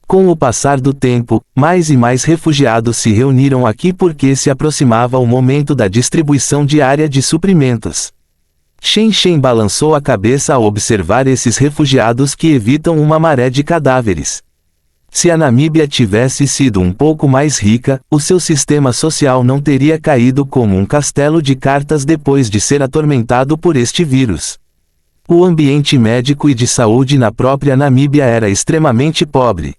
Com o passar do tempo, mais e mais refugiados se reuniram aqui porque se aproximava o momento da distribuição diária de suprimentos. Shen Shen balançou a cabeça ao observar esses refugiados que evitam uma maré de cadáveres. Se a Namíbia tivesse sido um pouco mais rica, o seu sistema social não teria caído como um castelo de cartas depois de ser atormentado por este vírus. O ambiente médico e de saúde na própria Namíbia era extremamente pobre.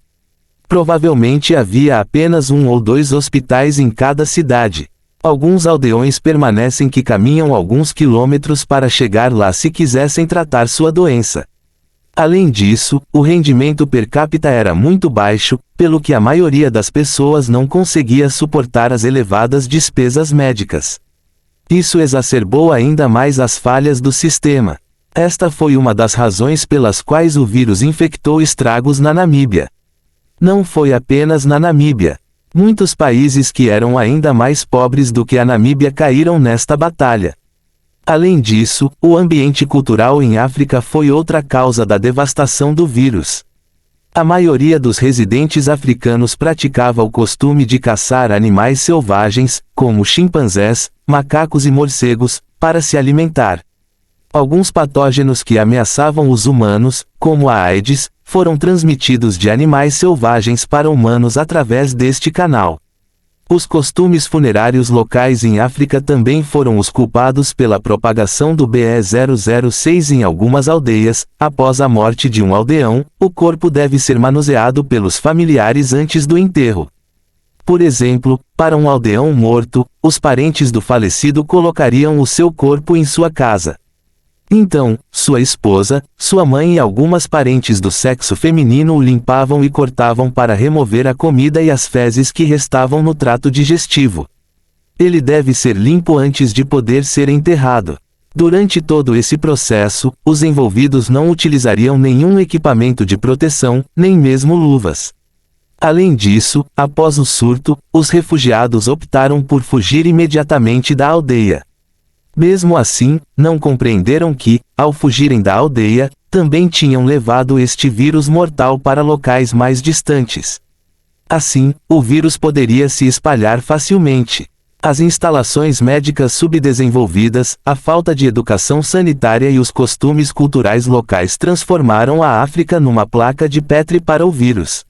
Provavelmente havia apenas 1 ou 2 hospitais em cada cidade. Alguns aldeões permanecem que caminham alguns quilômetros para chegar lá se quisessem tratar sua doença. Além disso, o rendimento per capita era muito baixo, pelo que a maioria das pessoas não conseguia suportar as elevadas despesas médicas. Isso exacerbou ainda mais as falhas do sistema. Esta foi uma das razões pelas quais o vírus infectou estragos na Namíbia. Não foi apenas na Namíbia. Muitos países que eram ainda mais pobres do que a Namíbia caíram nesta batalha. Além disso, o ambiente cultural em África foi outra causa da devastação do vírus. A maioria dos residentes africanos praticava o costume de caçar animais selvagens, como chimpanzés, macacos e morcegos, para se alimentar. Alguns patógenos que ameaçavam os humanos, como a AIDS, foram transmitidos de animais selvagens para humanos através deste canal. Os costumes funerários locais em África também foram os culpados pela propagação do BE006 em algumas aldeias. Após a morte de um aldeão, o corpo deve ser manuseado pelos familiares antes do enterro. Por exemplo, para um aldeão morto, os parentes do falecido colocariam o seu corpo em sua casa. Então, sua esposa, sua mãe e algumas parentes do sexo feminino o limpavam e cortavam para remover a comida e as fezes que restavam no trato digestivo. Ele deve ser limpo antes de poder ser enterrado. Durante todo esse processo, os envolvidos não utilizariam nenhum equipamento de proteção, nem mesmo luvas. Além disso, após o surto, os refugiados optaram por fugir imediatamente da aldeia. Mesmo assim, não compreenderam que, ao fugirem da aldeia, também tinham levado este vírus mortal para locais mais distantes. Assim, o vírus poderia se espalhar facilmente. As instalações médicas subdesenvolvidas, a falta de educação sanitária e os costumes culturais locais transformaram a África numa placa de Petri para o vírus.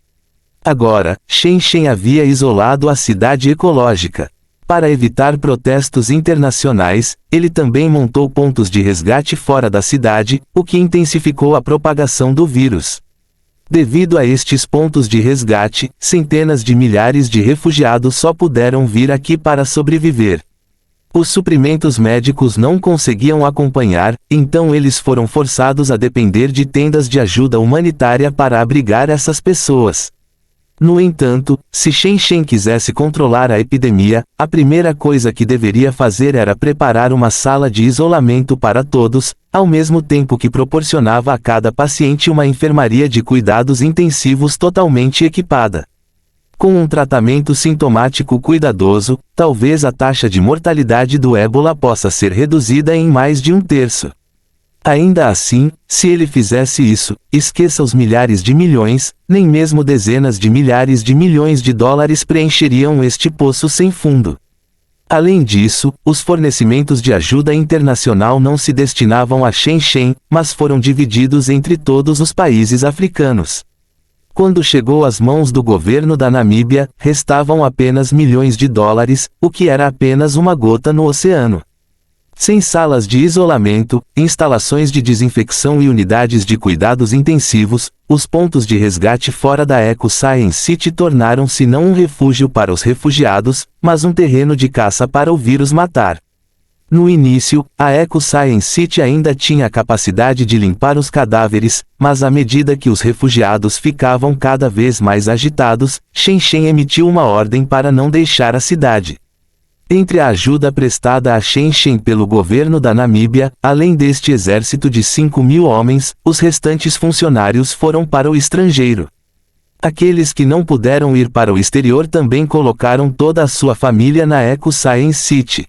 Agora, Shen Shen havia isolado a cidade ecológica. Para evitar protestos internacionais, ele também montou pontos de resgate fora da cidade, o que intensificou a propagação do vírus. Devido a estes pontos de resgate, centenas de milhares de refugiados só puderam vir aqui para sobreviver. Os suprimentos médicos não conseguiam acompanhar, então eles foram forçados a depender de tendas de ajuda humanitária para abrigar essas pessoas. No entanto, se Shen Shen quisesse controlar a epidemia, a primeira coisa que deveria fazer era preparar uma sala de isolamento para todos, ao mesmo tempo que proporcionava a cada paciente uma enfermaria de cuidados intensivos totalmente equipada. Com um tratamento sintomático cuidadoso, talvez a taxa de mortalidade do ébola possa ser reduzida em mais de 1/3. Ainda assim, se ele fizesse isso, esqueça os milhares de milhões, nem mesmo dezenas de milhares de milhões de dólares preencheriam este poço sem fundo. Além disso, os fornecimentos de ajuda internacional não se destinavam a Shen Shen, mas foram divididos entre todos os países africanos. Quando chegou às mãos do governo da Namíbia, restavam apenas milhões de dólares, o que era apenas uma gota no oceano. Sem salas de isolamento, instalações de desinfecção e unidades de cuidados intensivos, os pontos de resgate fora da Eco Science City tornaram-se não um refúgio para os refugiados, mas um terreno de caça para o vírus matar. No início, a Eco Science City ainda tinha a capacidade de limpar os cadáveres, mas à medida que os refugiados ficavam cada vez mais agitados, Shen Shen emitiu uma ordem para não deixar a cidade. Entre a ajuda prestada a Shen Shen pelo governo da Namíbia, além deste exército de 5.000 homens, os restantes funcionários foram para o estrangeiro. Aqueles que não puderam ir para o exterior também colocaram toda a sua família na Eco Science City.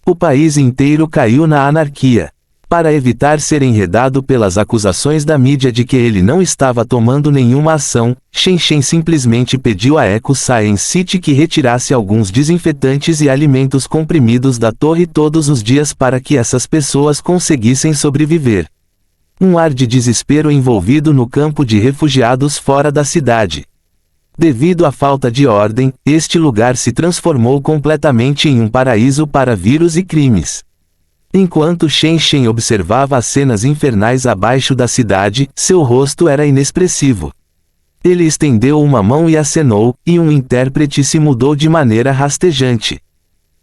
O país inteiro caiu na anarquia. Para evitar ser enredado pelas acusações da mídia de que ele não estava tomando nenhuma ação, Shen Shen simplesmente pediu à Eco Science City que retirasse alguns desinfetantes e alimentos comprimidos da torre todos os dias para que essas pessoas conseguissem sobreviver. Um ar de desespero envolvido no campo de refugiados fora da cidade. Devido à falta de ordem, este lugar se transformou completamente em um paraíso para vírus e crimes. Enquanto Shen Shen observava as cenas infernais abaixo da cidade, seu rosto era inexpressivo. Ele estendeu uma mão e acenou, e um intérprete se mudou de maneira rastejante.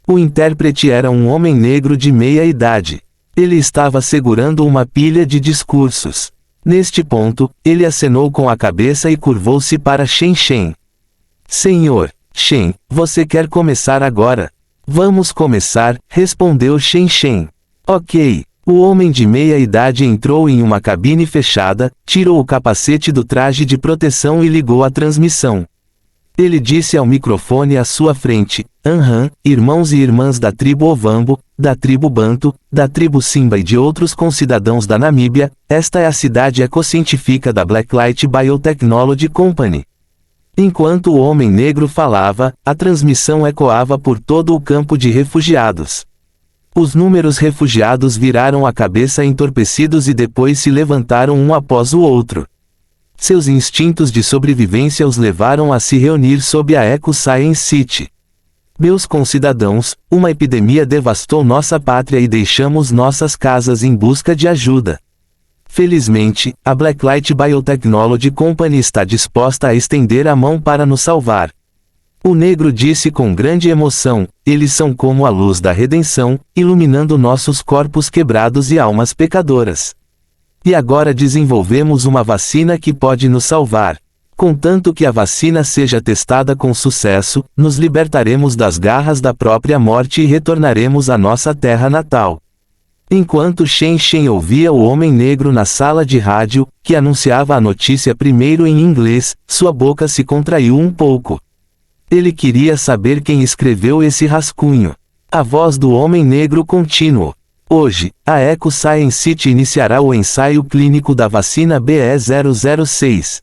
O intérprete era um homem negro de meia idade. Ele estava segurando uma pilha de discursos. Neste ponto, ele acenou com a cabeça e curvou-se para Shen Shen. Senhor Shen, você quer começar agora? Vamos começar, respondeu Shen Shen. Ok. O homem de meia idade entrou em uma cabine fechada, tirou o capacete do traje de proteção e ligou a transmissão. Ele disse ao microfone à sua frente: irmãos e irmãs da tribo Ovambo, da tribo Banto, da tribo Simba e de outros concidadãos da Namíbia, esta é a cidade ecocientífica da Blacklight Biotechnology Company. Enquanto o homem negro falava, a transmissão ecoava por todo o campo de refugiados. Os números refugiados viraram a cabeça entorpecidos e depois se levantaram um após o outro. Seus instintos de sobrevivência os levaram a se reunir sob a Eco Science City. Meus concidadãos, uma epidemia devastou nossa pátria e deixamos nossas casas em busca de ajuda. Felizmente, a Blacklight Biotechnology Company está disposta a estender a mão para nos salvar. O negro disse com grande emoção: eles são como a luz da redenção, iluminando nossos corpos quebrados e almas pecadoras. E agora desenvolvemos uma vacina que pode nos salvar. Contanto que a vacina seja testada com sucesso, nos libertaremos das garras da própria morte e retornaremos à nossa terra natal. Enquanto Shen Shen ouvia o homem negro na sala de rádio, que anunciava a notícia primeiro em inglês, sua boca se contraiu um pouco. Ele queria saber quem escreveu esse rascunho. A voz do homem negro continuou. Hoje, a Eco Science City iniciará o ensaio clínico da vacina BE006.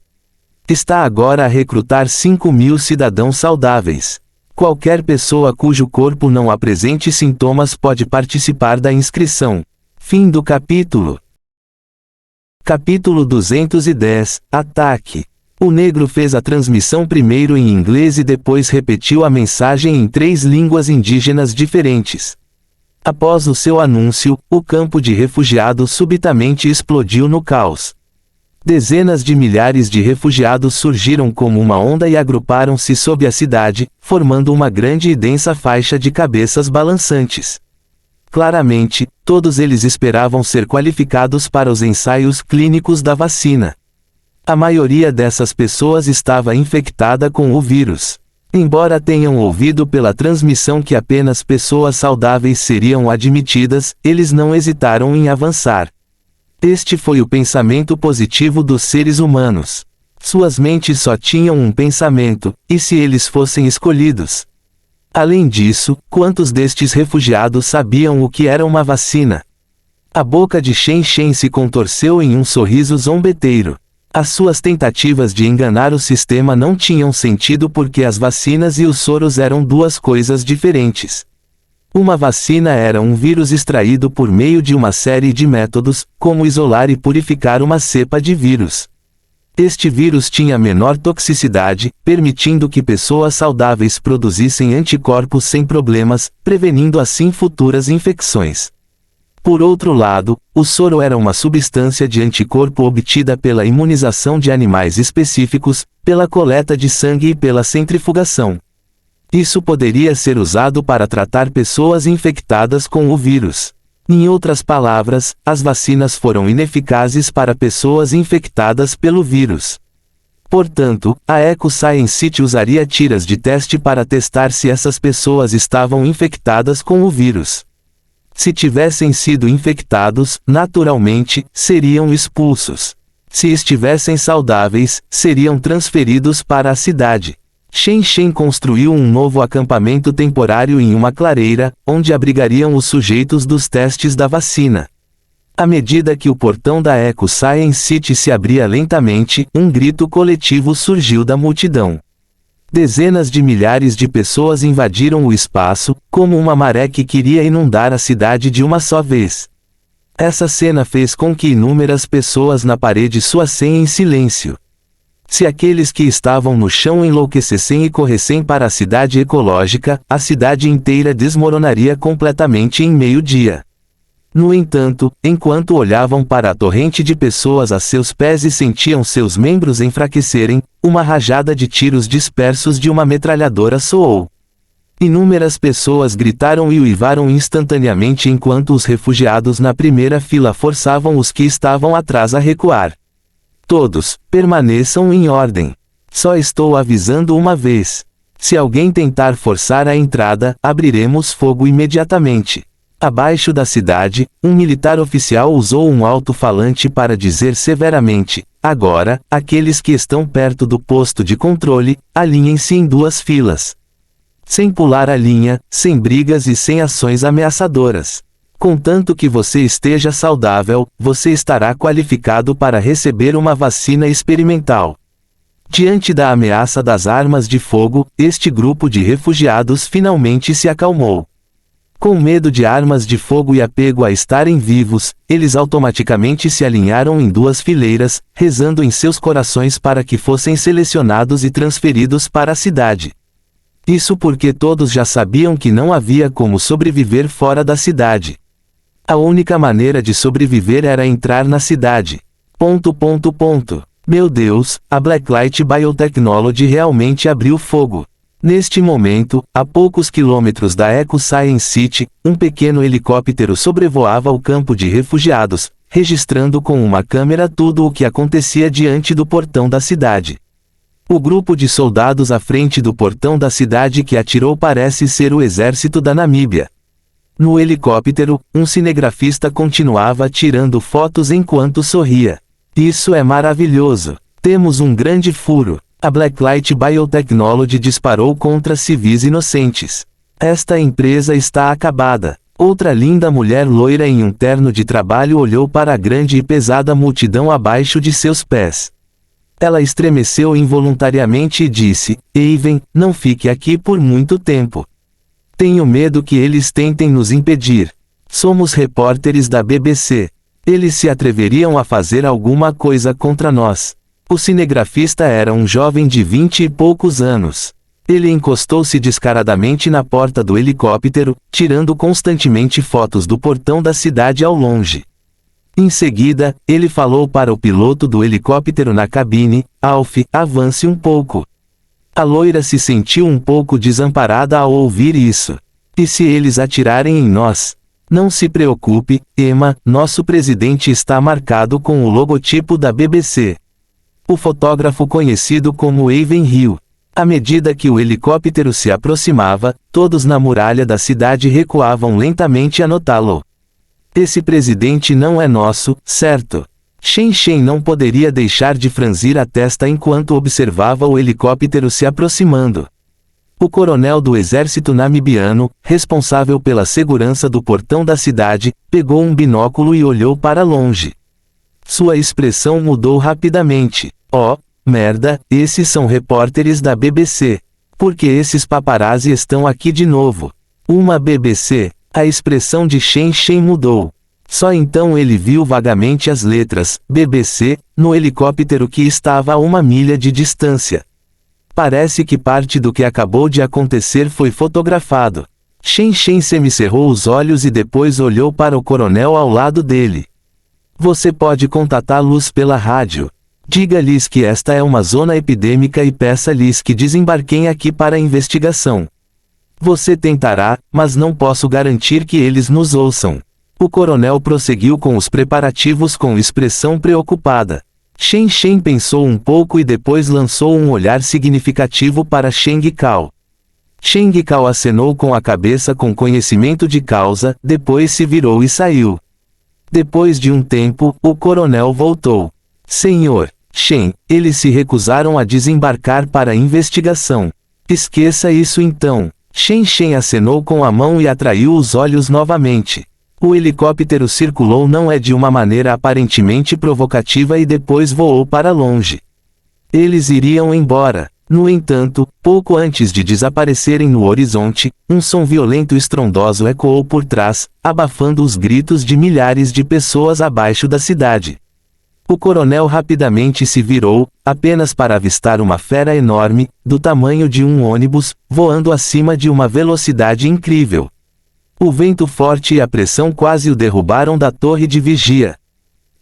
Está agora a recrutar 5.000 cidadãos saudáveis. Qualquer pessoa cujo corpo não apresente sintomas pode participar da inscrição. Fim do capítulo. Capítulo 210, Ataque. O negro fez a transmissão primeiro em inglês e depois repetiu a mensagem em 3 línguas indígenas diferentes. Após o seu anúncio, o campo de refugiados subitamente explodiu no caos. Dezenas de milhares de refugiados surgiram como uma onda e agruparam-se sob a cidade, formando uma grande e densa faixa de cabeças balançantes. Claramente, todos eles esperavam ser qualificados para os ensaios clínicos da vacina. A maioria dessas pessoas estava infectada com o vírus. Embora tenham ouvido pela transmissão que apenas pessoas saudáveis seriam admitidas, eles não hesitaram em avançar. Este foi o pensamento positivo dos seres humanos. Suas mentes só tinham um pensamento: e se eles fossem escolhidos? Além disso, quantos destes refugiados sabiam o que era uma vacina? A boca de Shen Shen se contorceu em um sorriso zombeteiro. As suas tentativas de enganar o sistema não tinham sentido porque as vacinas e os soros eram duas coisas diferentes. Uma vacina era um vírus extraído por meio de uma série de métodos, como isolar e purificar uma cepa de vírus. Este vírus tinha menor toxicidade, permitindo que pessoas saudáveis produzissem anticorpos sem problemas, prevenindo assim futuras infecções. Por outro lado, o soro era uma substância de anticorpo obtida pela imunização de animais específicos, pela coleta de sangue e pela centrifugação. Isso poderia ser usado para tratar pessoas infectadas com o vírus. Em outras palavras, as vacinas foram ineficazes para pessoas infectadas pelo vírus. Portanto, a EcoScience usaria tiras de teste para testar se essas pessoas estavam infectadas com o vírus. Se tivessem sido infectados, naturalmente, seriam expulsos. Se estivessem saudáveis, seriam transferidos para a cidade. Shen Shen construiu um novo acampamento temporário em uma clareira, onde abrigariam os sujeitos dos testes da vacina. À medida que o portão da EcoScience se abria lentamente, um grito coletivo surgiu da multidão. Dezenas de milhares de pessoas invadiram o espaço, como uma maré que queria inundar a cidade de uma só vez. Essa cena fez com que inúmeras pessoas na parede suassem em silêncio. Se aqueles que estavam no chão enlouquecessem e corressem para a cidade ecológica, a cidade inteira desmoronaria completamente em meio-dia. No entanto, enquanto olhavam para a torrente de pessoas a seus pés e sentiam seus membros enfraquecerem, uma rajada de tiros dispersos de uma metralhadora soou. Inúmeras pessoas gritaram e uivaram instantaneamente enquanto os refugiados na primeira fila forçavam os que estavam atrás a recuar. Todos, permaneçam em ordem. Só estou avisando uma vez. Se alguém tentar forçar a entrada, abriremos fogo imediatamente. Abaixo da cidade, um militar oficial usou um alto-falante para dizer severamente: agora, aqueles que estão perto do posto de controle, alinhem-se em duas filas. Sem pular a linha, sem brigas e sem ações ameaçadoras. Contanto que você esteja saudável, você estará qualificado para receber uma vacina experimental. Diante da ameaça das armas de fogo, este grupo de refugiados finalmente se acalmou. Com medo de armas de fogo e apego a estarem vivos, eles automaticamente se alinharam em duas fileiras, rezando em seus corações para que fossem selecionados e transferidos para a cidade. Isso porque todos já sabiam que não havia como sobreviver fora da cidade. A única maneira de sobreviver era entrar na cidade. ... Meu Deus, a Blacklight Biotechnology realmente abriu fogo. Neste momento, a poucos quilômetros da EcoScience, um pequeno helicóptero sobrevoava o campo de refugiados, registrando com uma câmera tudo o que acontecia diante do portão da cidade. O grupo de soldados à frente do portão da cidade que atirou parece ser o exército da Namíbia. No helicóptero, um cinegrafista continuava tirando fotos enquanto sorria. Isso é maravilhoso. Temos um grande furo. A Blacklight Biotechnology disparou contra civis inocentes. Esta empresa está acabada. Outra linda mulher loira em um terno de trabalho olhou para a grande e pesada multidão abaixo de seus pés. Ela estremeceu involuntariamente e disse: Eiven, não fique aqui por muito tempo. Tenho medo que eles tentem nos impedir. Somos repórteres da BBC. Eles se atreveriam a fazer alguma coisa contra nós. O cinegrafista era um jovem de 20 e poucos anos. Ele encostou-se descaradamente na porta do helicóptero, tirando constantemente fotos do portão da cidade ao longe. Em seguida, ele falou para o piloto do helicóptero na cabine: Alf, avance um pouco. A loira se sentiu um pouco desamparada ao ouvir isso. E se eles atirarem em nós? Não se preocupe, Emma, nosso presidente está marcado com o logotipo da BBC. O fotógrafo conhecido como Evan Hill. À medida que o helicóptero se aproximava, todos na muralha da cidade recuavam lentamente a notá-lo. Esse presidente não é nosso, certo? Chen Chen não poderia deixar de franzir a testa enquanto observava o helicóptero se aproximando. O coronel do exército namibiano, responsável pela segurança do portão da cidade, pegou um binóculo e olhou para longe. Sua expressão mudou rapidamente. Oh, merda, esses são repórteres da BBC. Por que esses paparazzi estão aqui de novo? Uma BBC? A expressão de Chen Chen mudou. Só então ele viu vagamente as letras BBC no helicóptero que estava a 1 milha de distância. Parece que parte do que acabou de acontecer foi fotografado. Chen Chen semicerrou os olhos e depois olhou para o coronel ao lado dele. Você pode contatá-los pela rádio. Diga-lhes que esta é uma zona epidêmica e peça-lhes que desembarquem aqui para a investigação. Você tentará, mas não posso garantir que eles nos ouçam. O coronel prosseguiu com os preparativos com expressão preocupada. Chen Chen pensou um pouco e depois lançou um olhar significativo para Cheng Cao. Cheng Cao acenou com a cabeça com conhecimento de causa, depois se virou e saiu. Depois de um tempo, o coronel voltou. Senhor Chen, eles se recusaram a desembarcar para a investigação. Esqueça isso então. Chen Chen acenou com a mão e atraiu os olhos novamente. O helicóptero circulou não é de uma maneira aparentemente provocativa e depois voou para longe. Eles iriam embora. No entanto, pouco antes de desaparecerem no horizonte, um som violento e estrondoso ecoou por trás, abafando os gritos de milhares de pessoas abaixo da cidade. O coronel rapidamente se virou, apenas para avistar uma fera enorme, do tamanho de um ônibus, voando acima de uma velocidade incrível. O vento forte e a pressão quase o derrubaram da torre de vigia.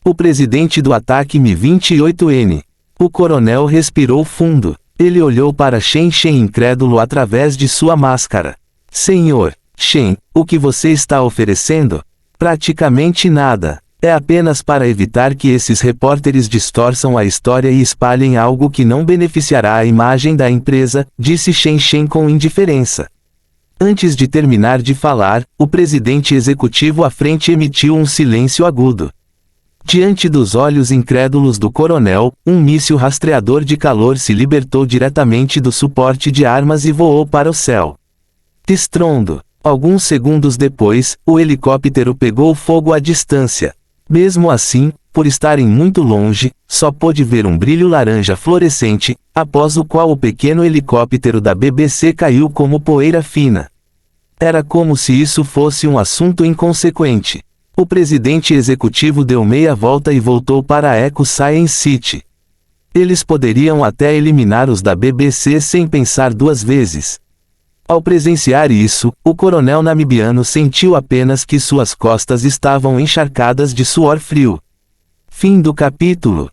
O presidente do ataque Mi-28N. O coronel respirou fundo. Ele olhou para Chen Chen incrédulo através de sua máscara. Senhor Chen, o que você está oferecendo? Praticamente nada. É apenas para evitar que esses repórteres distorçam a história e espalhem algo que não beneficiará a imagem da empresa, disse Chen Chen com indiferença. Antes de terminar de falar, o presidente executivo à frente emitiu um silêncio agudo. Diante dos olhos incrédulos do coronel, um míssil rastreador de calor se libertou diretamente do suporte de armas e voou para o céu. Estrondo. Alguns segundos depois, o helicóptero pegou fogo à distância. Mesmo assim, por estarem muito longe, só pôde ver um brilho laranja fluorescente, após o qual o pequeno helicóptero da BBC caiu como poeira fina. Era como se isso fosse um assunto inconsequente. O presidente executivo deu meia volta e voltou para a Eco Science City. Eles poderiam até eliminar os da BBC sem pensar duas vezes. Ao presenciar isso, o coronel namibiano sentiu apenas que suas costas estavam encharcadas de suor frio. Fim do capítulo.